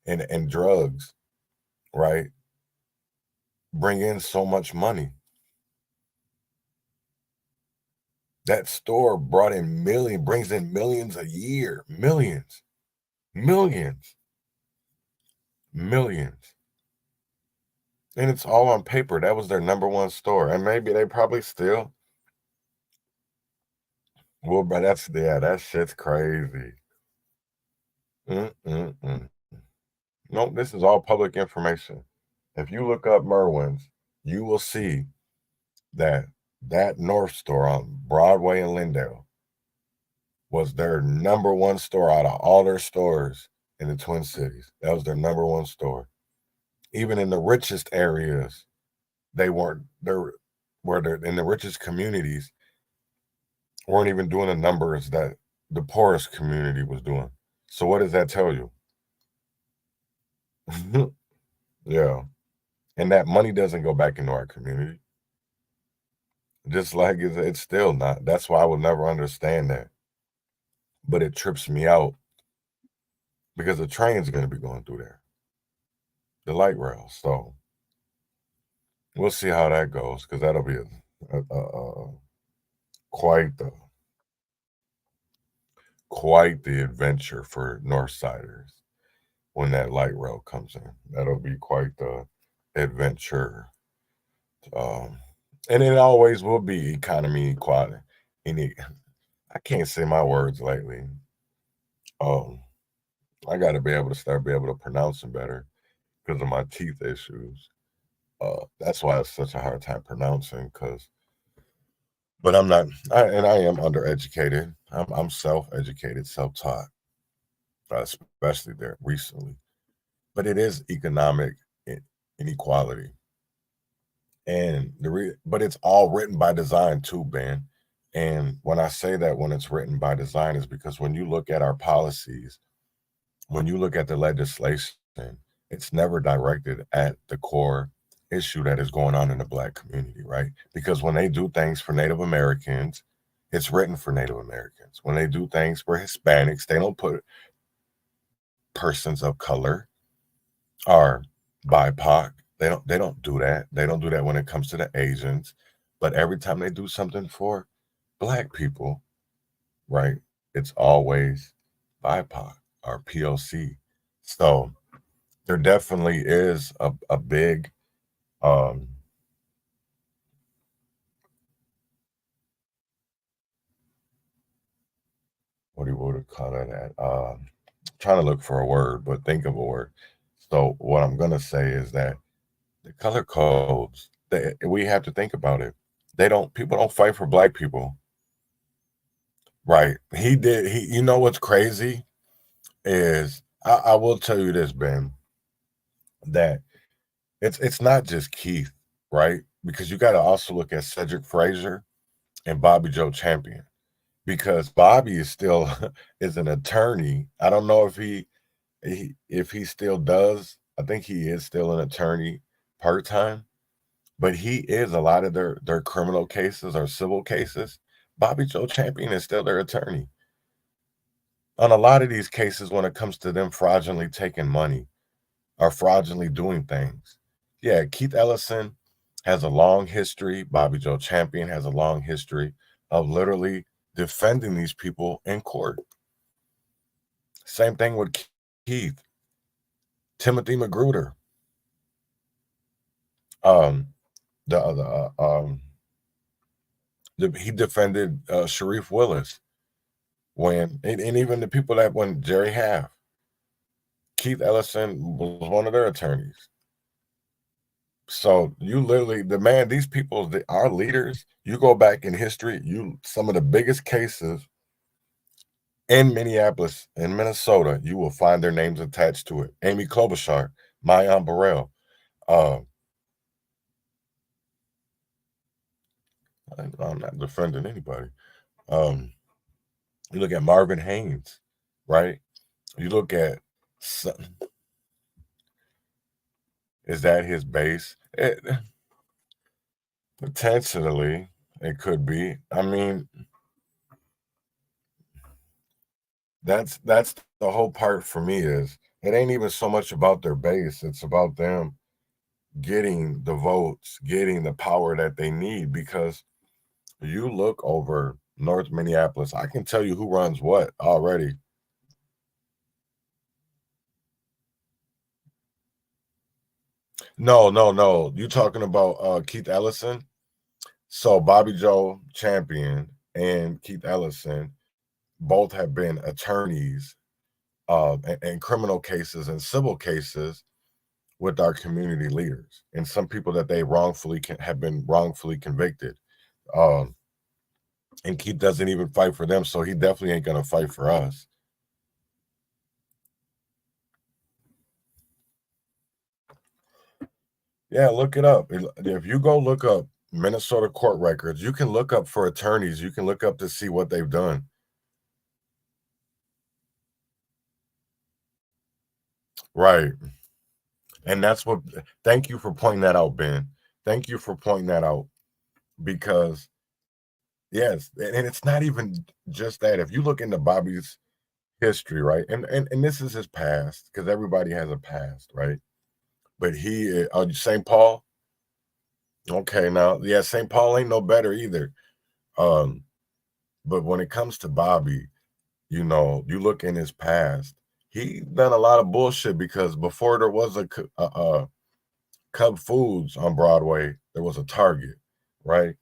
and drugs, right, bring in so much money. That store brings in millions a year, millions. And it's all on paper. That was their number one store. And maybe they probably still well, but that shit's crazy. No, this is all public information. If you look up Merwin's, you will see that North Store on Broadway and Lindale was their number one store out of all their stores in the Twin Cities. That was their number one store. Even in the richest areas, they weren't there. Where they're in the richest communities, weren't even doing the numbers that the poorest community was doing. So what does that tell you? Yeah. And that money doesn't go back into our community. Just like it's still not. That's why I will never understand that. But it trips me out because the train's going to be going through there, the light rail. So we'll see how that goes because that'll be quite the adventure for Northsiders when that light rail comes in. That'll be quite the adventure. And it always will be economy equality. I can't say my words lately. I got to be able to pronounce them better because of my teeth issues. That's why it's such a hard time pronouncing. But I'm not, I am undereducated. I'm self-educated, self-taught, especially there recently. But it is economic inequality. And but it's all written by design too, Ben. And when I say that when it's written by design is because when you look at our policies, when you look at the legislation, it's never directed at the core issue that is going on in the Black community, right? Because when they do things for Native Americans, it's written for Native Americans. When they do things for Hispanics, they don't put persons of color or BIPOC. They don't do that. They don't do that when it comes to the Asians. But every time they do something for Black people, right, it's always BIPOC or POC. So there definitely is a big what do you call that at? Trying to look for a word, but think of a word. So what I'm gonna say is that the color codes, we have to think about it. People don't fight for Black people. Right. You know what's crazy is I will tell you this, Ben, that it's not just Keith, right? Because you got to also look at Cedric Frazier and Bobby Joe Champion, because Bobby is still is an attorney. I don't know if he still does. I think he is still an attorney part-time, but he is a lot of their criminal cases or civil cases. Bobby Joe Champion is still their attorney. On a lot of these cases, when it comes to them fraudulently taking money or fraudulently doing things. Yeah, Keith Ellison has a long history. Bobby Joe Champion has a long history of literally defending these people in court. Same thing with Keith. Timothy Magruder. He defended Sharif Willis and even the people that when Jerry Half. Keith Ellison was one of their attorneys. So you literally, these people, our leaders, you go back in history, some of the biggest cases in Minneapolis, in Minnesota, you will find their names attached to it. Amy Klobuchar, Mayan Burrell, I'm not defending anybody. You look at Marvin Haynes, right? You look at, is that his base? Potentially, it could be. I mean, that's the whole part for me is it ain't even so much about their base. It's about them getting the votes, getting the power that they need. Because you look over North Minneapolis, I can tell you who runs what already. No. You talking about Keith Ellison? So Bobby Joe Champion and Keith Ellison both have been attorneys in criminal cases and civil cases with our community leaders, and some people that they have been wrongfully convicted. And Keith doesn't even fight for them, so he definitely ain't gonna fight for us. Yeah, look it up. If you go look up Minnesota court records, you can look up for attorneys. You can look up to see what they've done. Right. And that's what, thank you for pointing that out, Ben. Thank you for pointing that out. Because, yes, and it's not even just that. If you look into Bobby's history, right, and this is his past, because everybody has a past, right? But he, St. Paul, okay, now, yeah, St. Paul ain't no better either. But when it comes to Bobby, you know, you look in his past, he done a lot of bullshit, because before there was a Cub Foods on Broadway, there was a Target, right?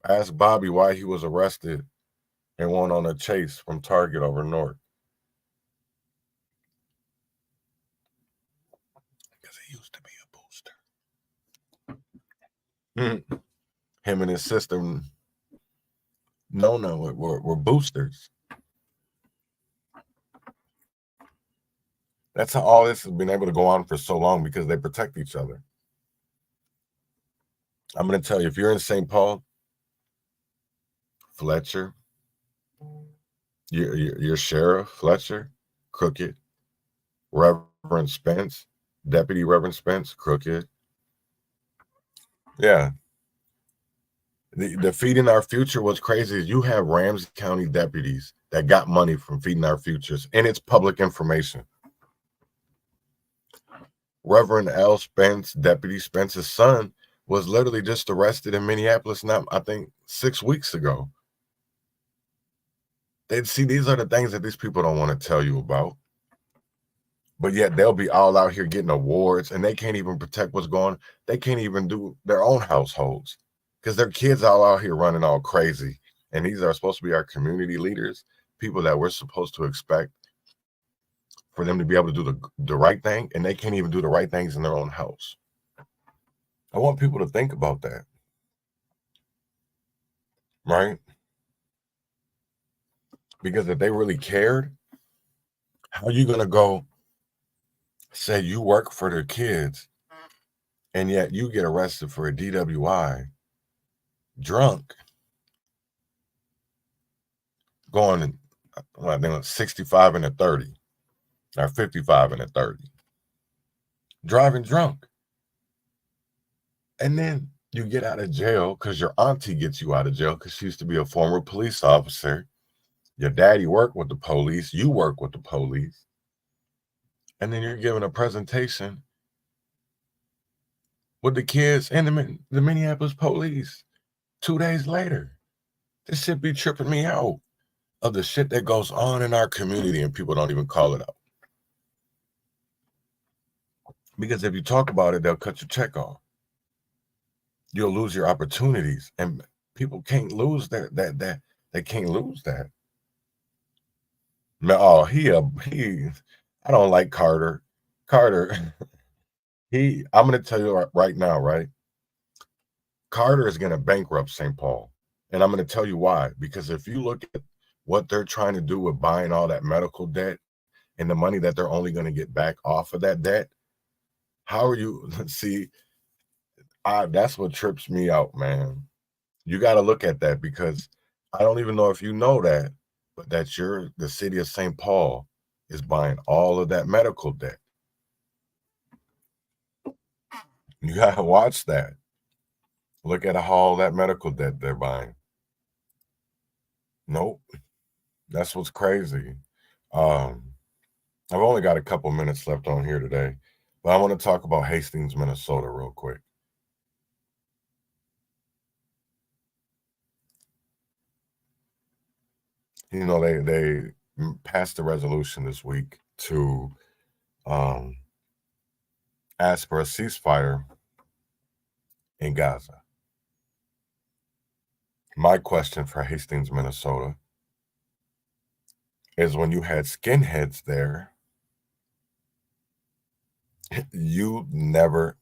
Ask Bobby why he was arrested and went on a chase from Target over north. Because he used to be a booster. Him and his sister, were boosters. That's how all this has been able to go on for so long, because they protect each other. I'm going to tell you, if you're in St. Paul, Fletcher, your sheriff, Fletcher, crooked. Reverend Spence, Deputy Reverend Spence, crooked. Yeah. The Feeding Our Future was crazy. You have Ramsey County deputies that got money from Feeding Our Futures, and it's public information. Reverend L. Spence, Deputy Spence's son, was literally just arrested in Minneapolis now, I think 6 weeks ago. These are the things that these people don't want to tell you about. But yet they'll be all out here getting awards, and they can't even protect what's going on. They can't even do their own households, because their kids all out here running all crazy. And these are supposed to be our community leaders, people that we're supposed to expect for them to be able to do the right thing, and they can't even do the right things in their own house. I want people to think about that. Right? Because if they really cared, how are you going to go say you work for their kids, and yet you get arrested for a DWI, drunk, going, I think 65 and a 30, or 55 and a 30, driving drunk. And then you get out of jail because your auntie gets you out of jail because she used to be a former police officer. Your daddy worked with the police. You work with the police. And then you're giving a presentation with the kids and the Minneapolis police 2 days later. This shit be tripping me out, of the shit that goes on in our community, and people don't even call it out. Because if you talk about it, they'll cut your check off. You'll lose your opportunities, and people can't lose that. They can't lose that. No, I don't like Carter. Carter, I'm going to tell you right now, right? Carter is going to bankrupt St. Paul. And I'm going to tell you why. Because if you look at what they're trying to do with buying all that medical debt and the money that they're only going to get back off of that debt, How are you? See, that's what trips me out, man. You got to look at that, because I don't even know if you know that, but that the city of St. Paul is buying all of that medical debt. You got to watch that. Look at all that medical debt they're buying. Nope. That's what's crazy. I've only got a couple minutes left on here today, but I want to talk about Hastings, Minnesota real quick. You know, they passed a resolution this week to ask for a ceasefire in Gaza. My question for Hastings, Minnesota is, when you had skinheads there, you never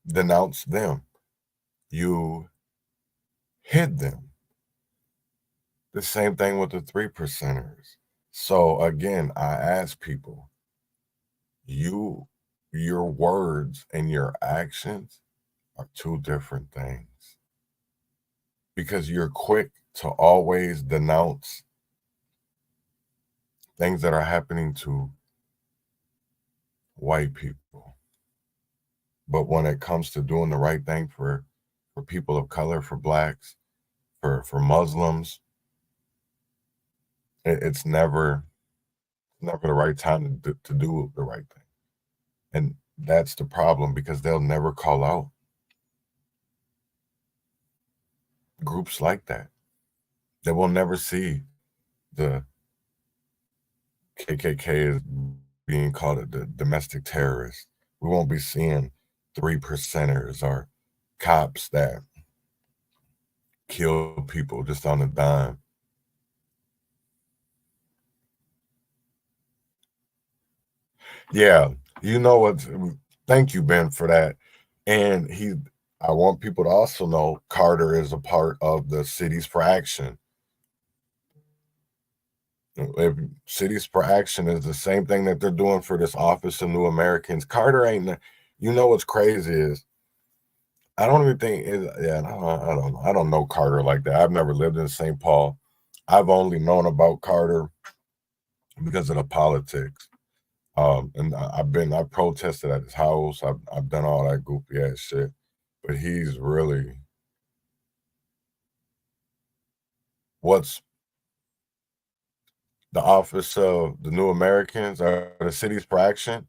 denounced them. You hid them. The same thing with the 3%ers. So again, I ask people, your words and your actions are two different things, because you're quick to always denounce things that are happening to white people. But when it comes to doing the right thing for people of color, for blacks, for Muslims, it's never the right time to do the right thing. And that's the problem, because they'll never call out groups like that. They will never see the KKK as being called a domestic terrorist. We won't be seeing 3%ers or cops that kill people just on a dime. Yeah, you know what? Thank you, Ben, for that. And I want people to also know Carter is a part of the Cities for Action. If Cities for Action is the same thing that they're doing for this Office of New Americans. Carter ain't. You know what's crazy is, I don't even think. I don't know Carter like that. I've never lived in St. Paul. I've only known about Carter because of the politics. And I protested at his house. I've done all that goofy ass shit, but he's really what's the Office of the New Americans or the Cities for Action.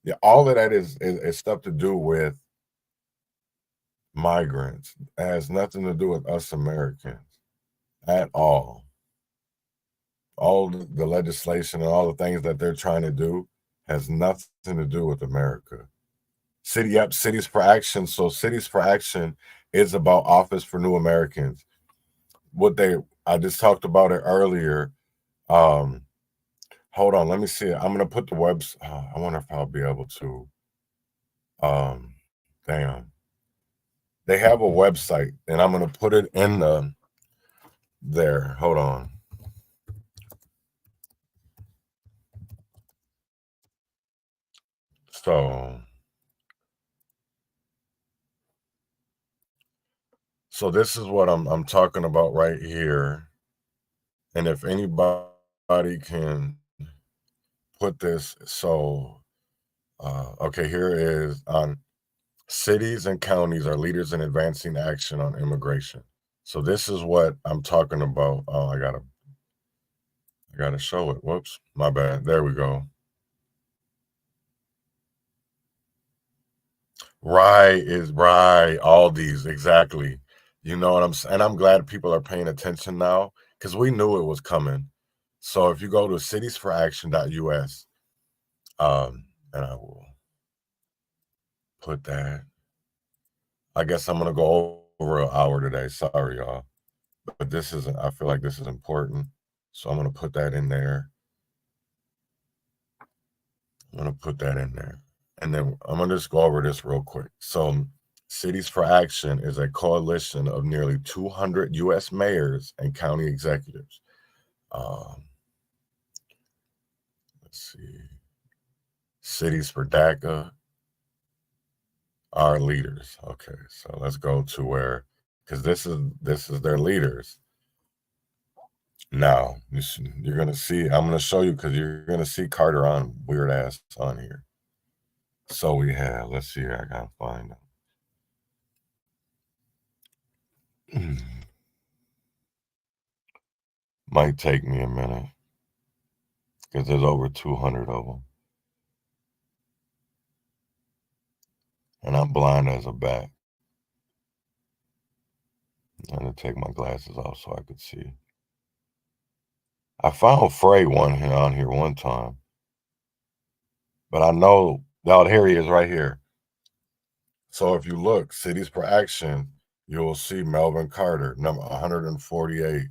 Yeah, all of that is stuff to do with migrants. It has nothing to do with us Americans at all. All the legislation and all the things that they're trying to do has nothing to do with America. Cities for Action. So Cities for Action is about Office for New Americans. I just talked about it earlier. Hold on, let me see. I'm gonna put the I wonder if I'll be able to. Damn. They have a website, and I'm gonna put it in there. Hold on. So this is what I'm talking about right here. And if anybody can put this, okay, here is on cities and counties are leaders in advancing action on immigration. So this is what I'm talking about. Oh, I gotta show it. Whoops, my bad. There we go. Right. All these, exactly. You know what I'm saying? And I'm glad people are paying attention now, because we knew it was coming. So if you go to citiesforaction.us, and I will put that. I guess I'm gonna go over an hour today. Sorry, y'all. But I feel like this is important. So I'm gonna put that in there. And then I'm gonna just go over this real quick. So Cities for Action is a coalition of nearly 200 U.S. mayors and county executives. Let's see. Cities for DAC-The, our leaders. Okay, so let's go to where, because this is their leaders. Now you're gonna see. I'm gonna show you because you're gonna see Carter on weird ass on here. So we have. Let's see here. I gotta find them. Might take me a minute because there's over 200 of them, and I'm blind as a bat. I'm gonna take my glasses off so I could see. I found Frey on here one time, but I know out here he is right here. So if you look, cities per action, you will see Melvin Carter, number 148.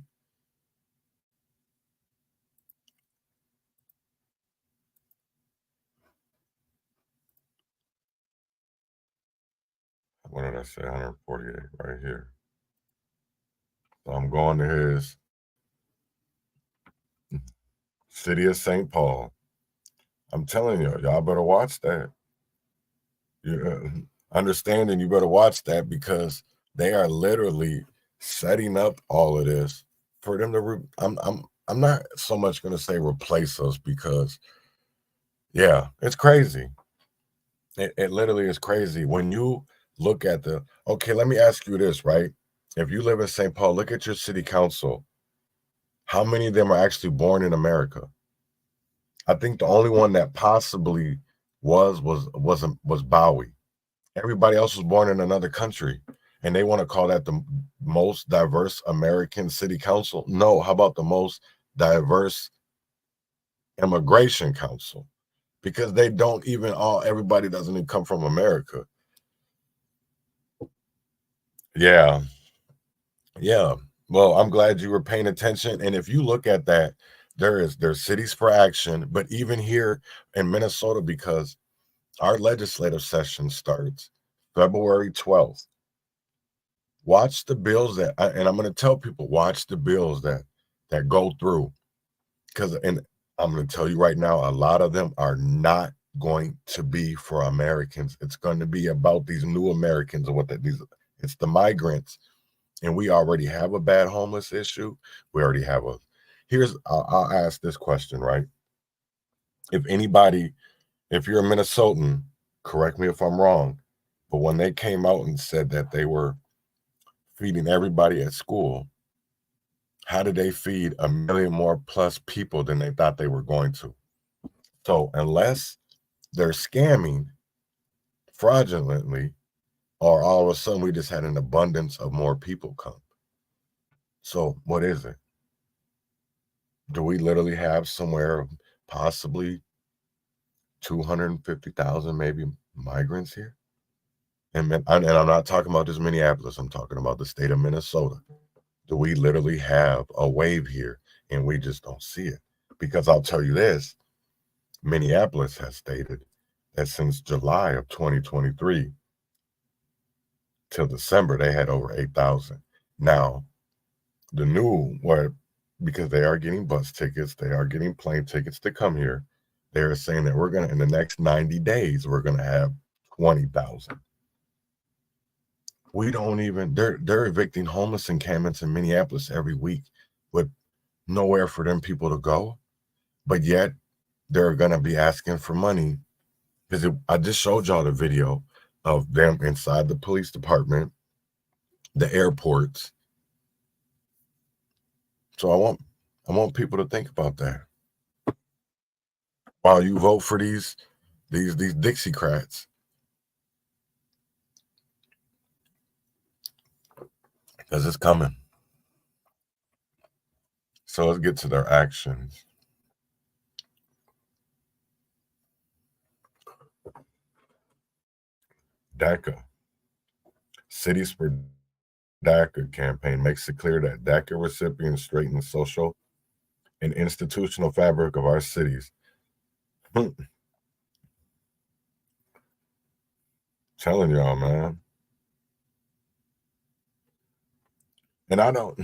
What did I say? 148 right here. So I'm going to his city of St. Paul. I'm telling you, y'all better watch that. Understanding you better watch that because they are literally setting up all of this for them to. I'm not so much going to say replace us because, yeah, it's crazy. It literally is crazy when you look at the. Okay, let me ask you this, right? If you live in St. Paul, look at your city council. How many of them are actually born in America? I think the only one that possibly was Bowie. Everybody else was born in another country, and they want to call that the most diverse American city council. No, how about the most diverse immigration council? Because they don't even everybody doesn't even come from America. Yeah. Well, I'm glad you were paying attention. And if you look at that, there's cities for action, but even here in Minnesota, because our legislative session starts February 12th. Watch the bills and I'm going to tell people, watch the bills that go through. And I'm going to tell you right now, a lot of them are not going to be for Americans. It's going to be about these new Americans and it's the migrants. And we already have a bad homeless issue. We already have I'll ask this question, right? If you're a Minnesotan, correct me if I'm wrong, but when they came out and said that they were feeding everybody at school, how did they feed 1 million more plus people than they thought they were going to? So unless they're scamming fraudulently, or all of a sudden we just had an abundance of more people come. So what is it? Do we literally have somewhere possibly 250,000 maybe migrants here? And I'm not talking about just Minneapolis. I'm talking about the state of Minnesota. Do we literally have a wave here and we just don't see it? Because I'll tell you this, Minneapolis has stated that since July of 2023 till December, they had over 8,000. Now, because they are getting bus tickets, they are getting plane tickets to come here, they're saying that in the next 90 days, we're going to have 20,000. We don't even, they're evicting homeless encampments in Minneapolis every week with nowhere for them people to go. But yet they're going to be asking for money. Because I just showed y'all the video of them inside the police department, the airports. So I want people to think about that. While you vote for these Dixiecrats. Because it's coming. So let's get to their actions. DACA. Cities for DACA campaign makes it clear that DACA recipients straighten the social and institutional fabric of our cities. Telling y'all, man. And I don't,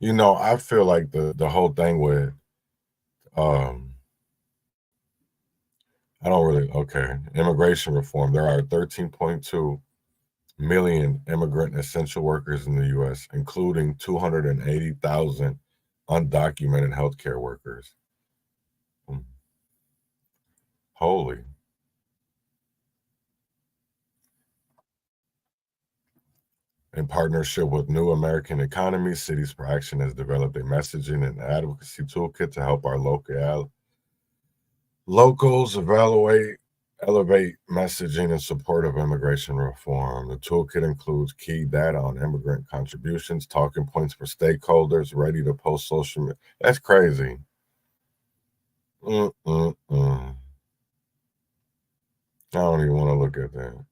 I feel like the whole thing with, I don't really, okay. Immigration reform. There are 13.2 million immigrant essential workers in the U.S., including 280,000 undocumented healthcare workers. Holy. In partnership with New American Economy, Cities for Action has developed a messaging and advocacy toolkit to help our locals elevate messaging in support of immigration reform. The toolkit includes key data on immigrant contributions, talking points for stakeholders, ready to post social media. That's crazy. I don't even want to look at that.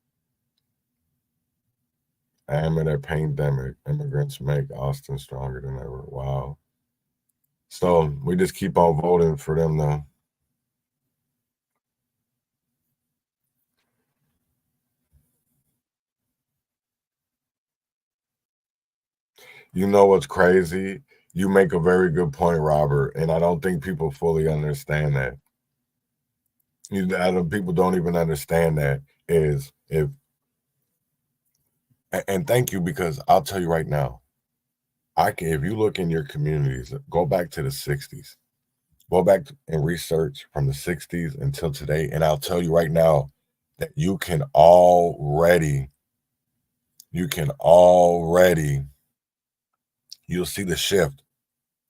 Amid a pandemic, immigrants make Austin stronger than ever. Wow. So we just keep on voting for them though. You know what's crazy? You make a very good point, Robert, and I don't think people fully understand that. People don't even understand that is if, and thank you, because I'll tell you right now, if you look in your communities, go back to the 60s, go back and research from the 60s until today, and I'll tell you right now that you'll see the shift,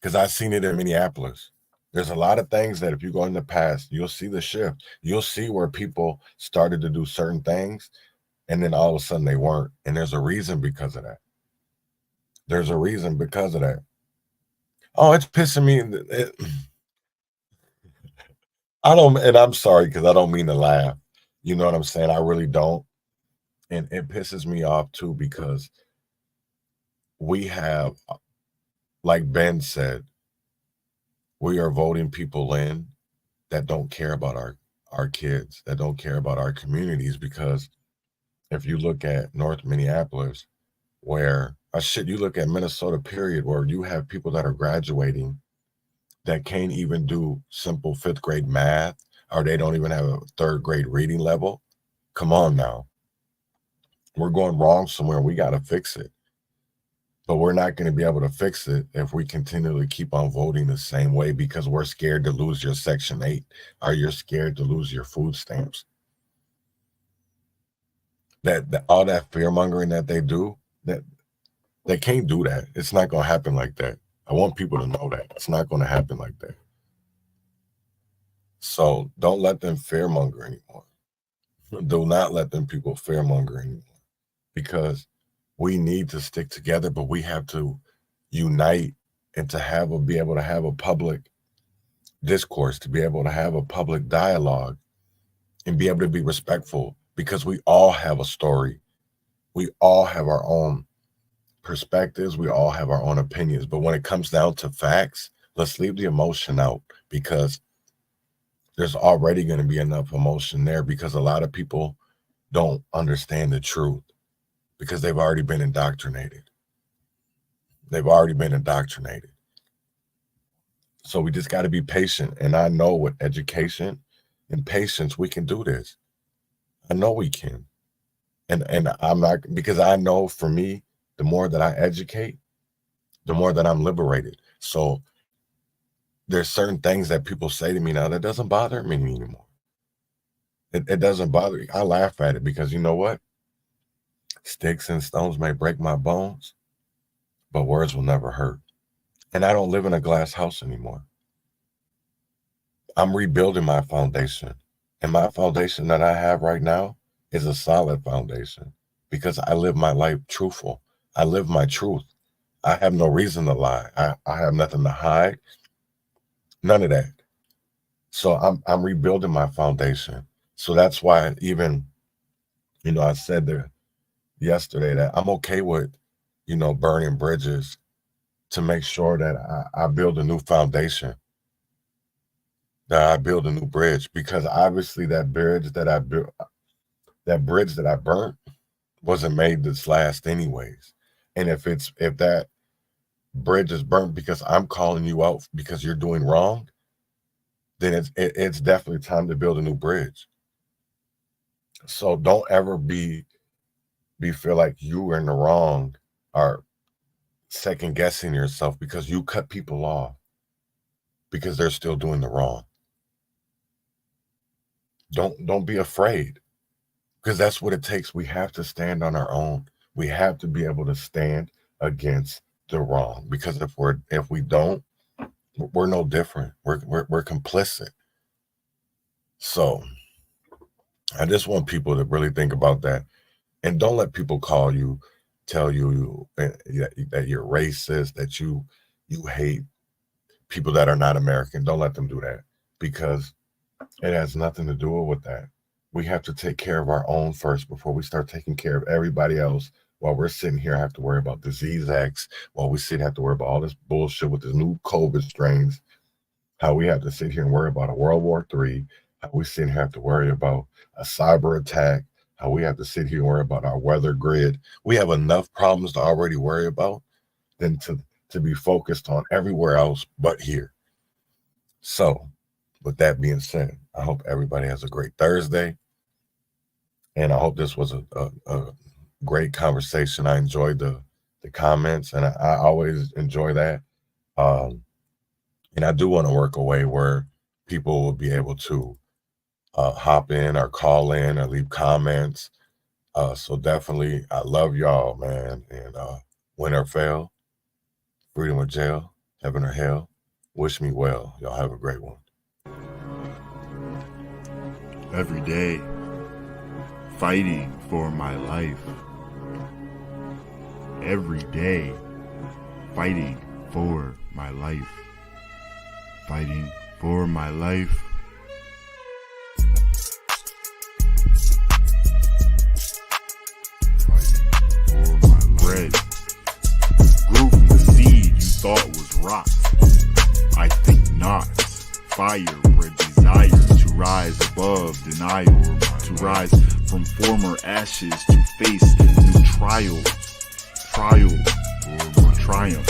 because I've seen it in Minneapolis. There's a lot of things that if you go in the past, you'll see the shift. You'll see where people started to do certain things, and then all of a sudden they weren't. And there's a reason because of that. There's a reason because of that. Oh, it's pissing me. I'm sorry, because I don't mean to laugh. You know what I'm saying? I really don't. And it pisses me off too, because we have, like Ben said, we are voting people in that don't care about our kids, that don't care about our communities. Because if you look at North Minneapolis, where you look at Minnesota, period, where you have people that are graduating that can't even do simple 5th grade math, or they don't even have a 3rd grade reading level. Come on now. We're going wrong somewhere. We got to fix it. But we're not going to be able to fix it if we continually keep on voting the same way, because we're scared to lose your Section 8, or you're scared to lose your food stamps. That all that fear mongering that they do, that they can't do that. It's not going to happen like that. I want people to know that it's not going to happen like that. So don't let them fear monger anymore. Do not let them people fear monger anymore, because we need to stick together, but we have to unite and to be able to have a public discourse, to be able to have a public dialogue, and be able to be respectful, because we all have a story. We all have our own perspectives. We all have our own opinions. But when it comes down to facts, let's leave the emotion out, because there's already going to be enough emotion there, because a lot of people don't understand the truth, because they've already been indoctrinated. So we just got to be patient. And I know with education and patience, we can do this. I know we can. And I'm not, because I know for me, the more that I educate, the more that I'm liberated. So there's certain things that people say to me now that doesn't bother me anymore. It doesn't bother me. I laugh at it, because you know what? Sticks and stones may break my bones, but words will never hurt. And I don't live in a glass house anymore. I'm rebuilding my foundation. And my foundation that I have right now is a solid foundation, because I live my life truthful. I live my truth. I have no reason to lie. I have nothing to hide. None of that. So I'm rebuilding my foundation. So that's why even, I said there yesterday that I'm okay with, burning bridges to make sure that I build a new foundation, that I build a new bridge, because obviously that bridge that I built, that bridge that I burnt wasn't made to last anyways. And if that bridge is burnt because I'm calling you out because you're doing wrong, then it's definitely time to build a new bridge. So don't ever be feel like you were in the wrong or second guessing yourself because you cut people off because they're still doing the wrong. Don't be afraid, because that's what it takes. We have to stand on our own. We have to be able to stand against the wrong, because if we don't, we're no different. We're complicit. So I just want people to really think about that, and don't let people tell you that you're racist, that you hate people that are not American. Don't let them do that, because it has nothing to do with that. We have to take care of our own first before we start taking care of everybody else. While we're sitting here, have to worry about disease acts. While we have to worry about all this bullshit with this new COVID strains. How we have to sit here and worry about a World War III. How we sit here and have to worry about a cyber attack. How we have to sit here and worry about our weather grid. We have enough problems to already worry about than to be focused on everywhere else but here. So, with that being said, I hope everybody has a great Thursday. And I hope this was a great conversation. I enjoyed the comments, and I always enjoy that. And I do want to work a way where people will be able to hop in or call in or leave comments. So definitely, I love y'all, man. And win or fail, freedom or jail, heaven or hell, wish me well. Y'all have a great one. Every day, fighting for my life. Every day, fighting for my life. Fighting for my life. Fighting for my life. Bread grew from the seed you thought was rot. I think not. Fire bred desire to rise above denial, to rise from former ashes to face new trials. Trial for my triumph.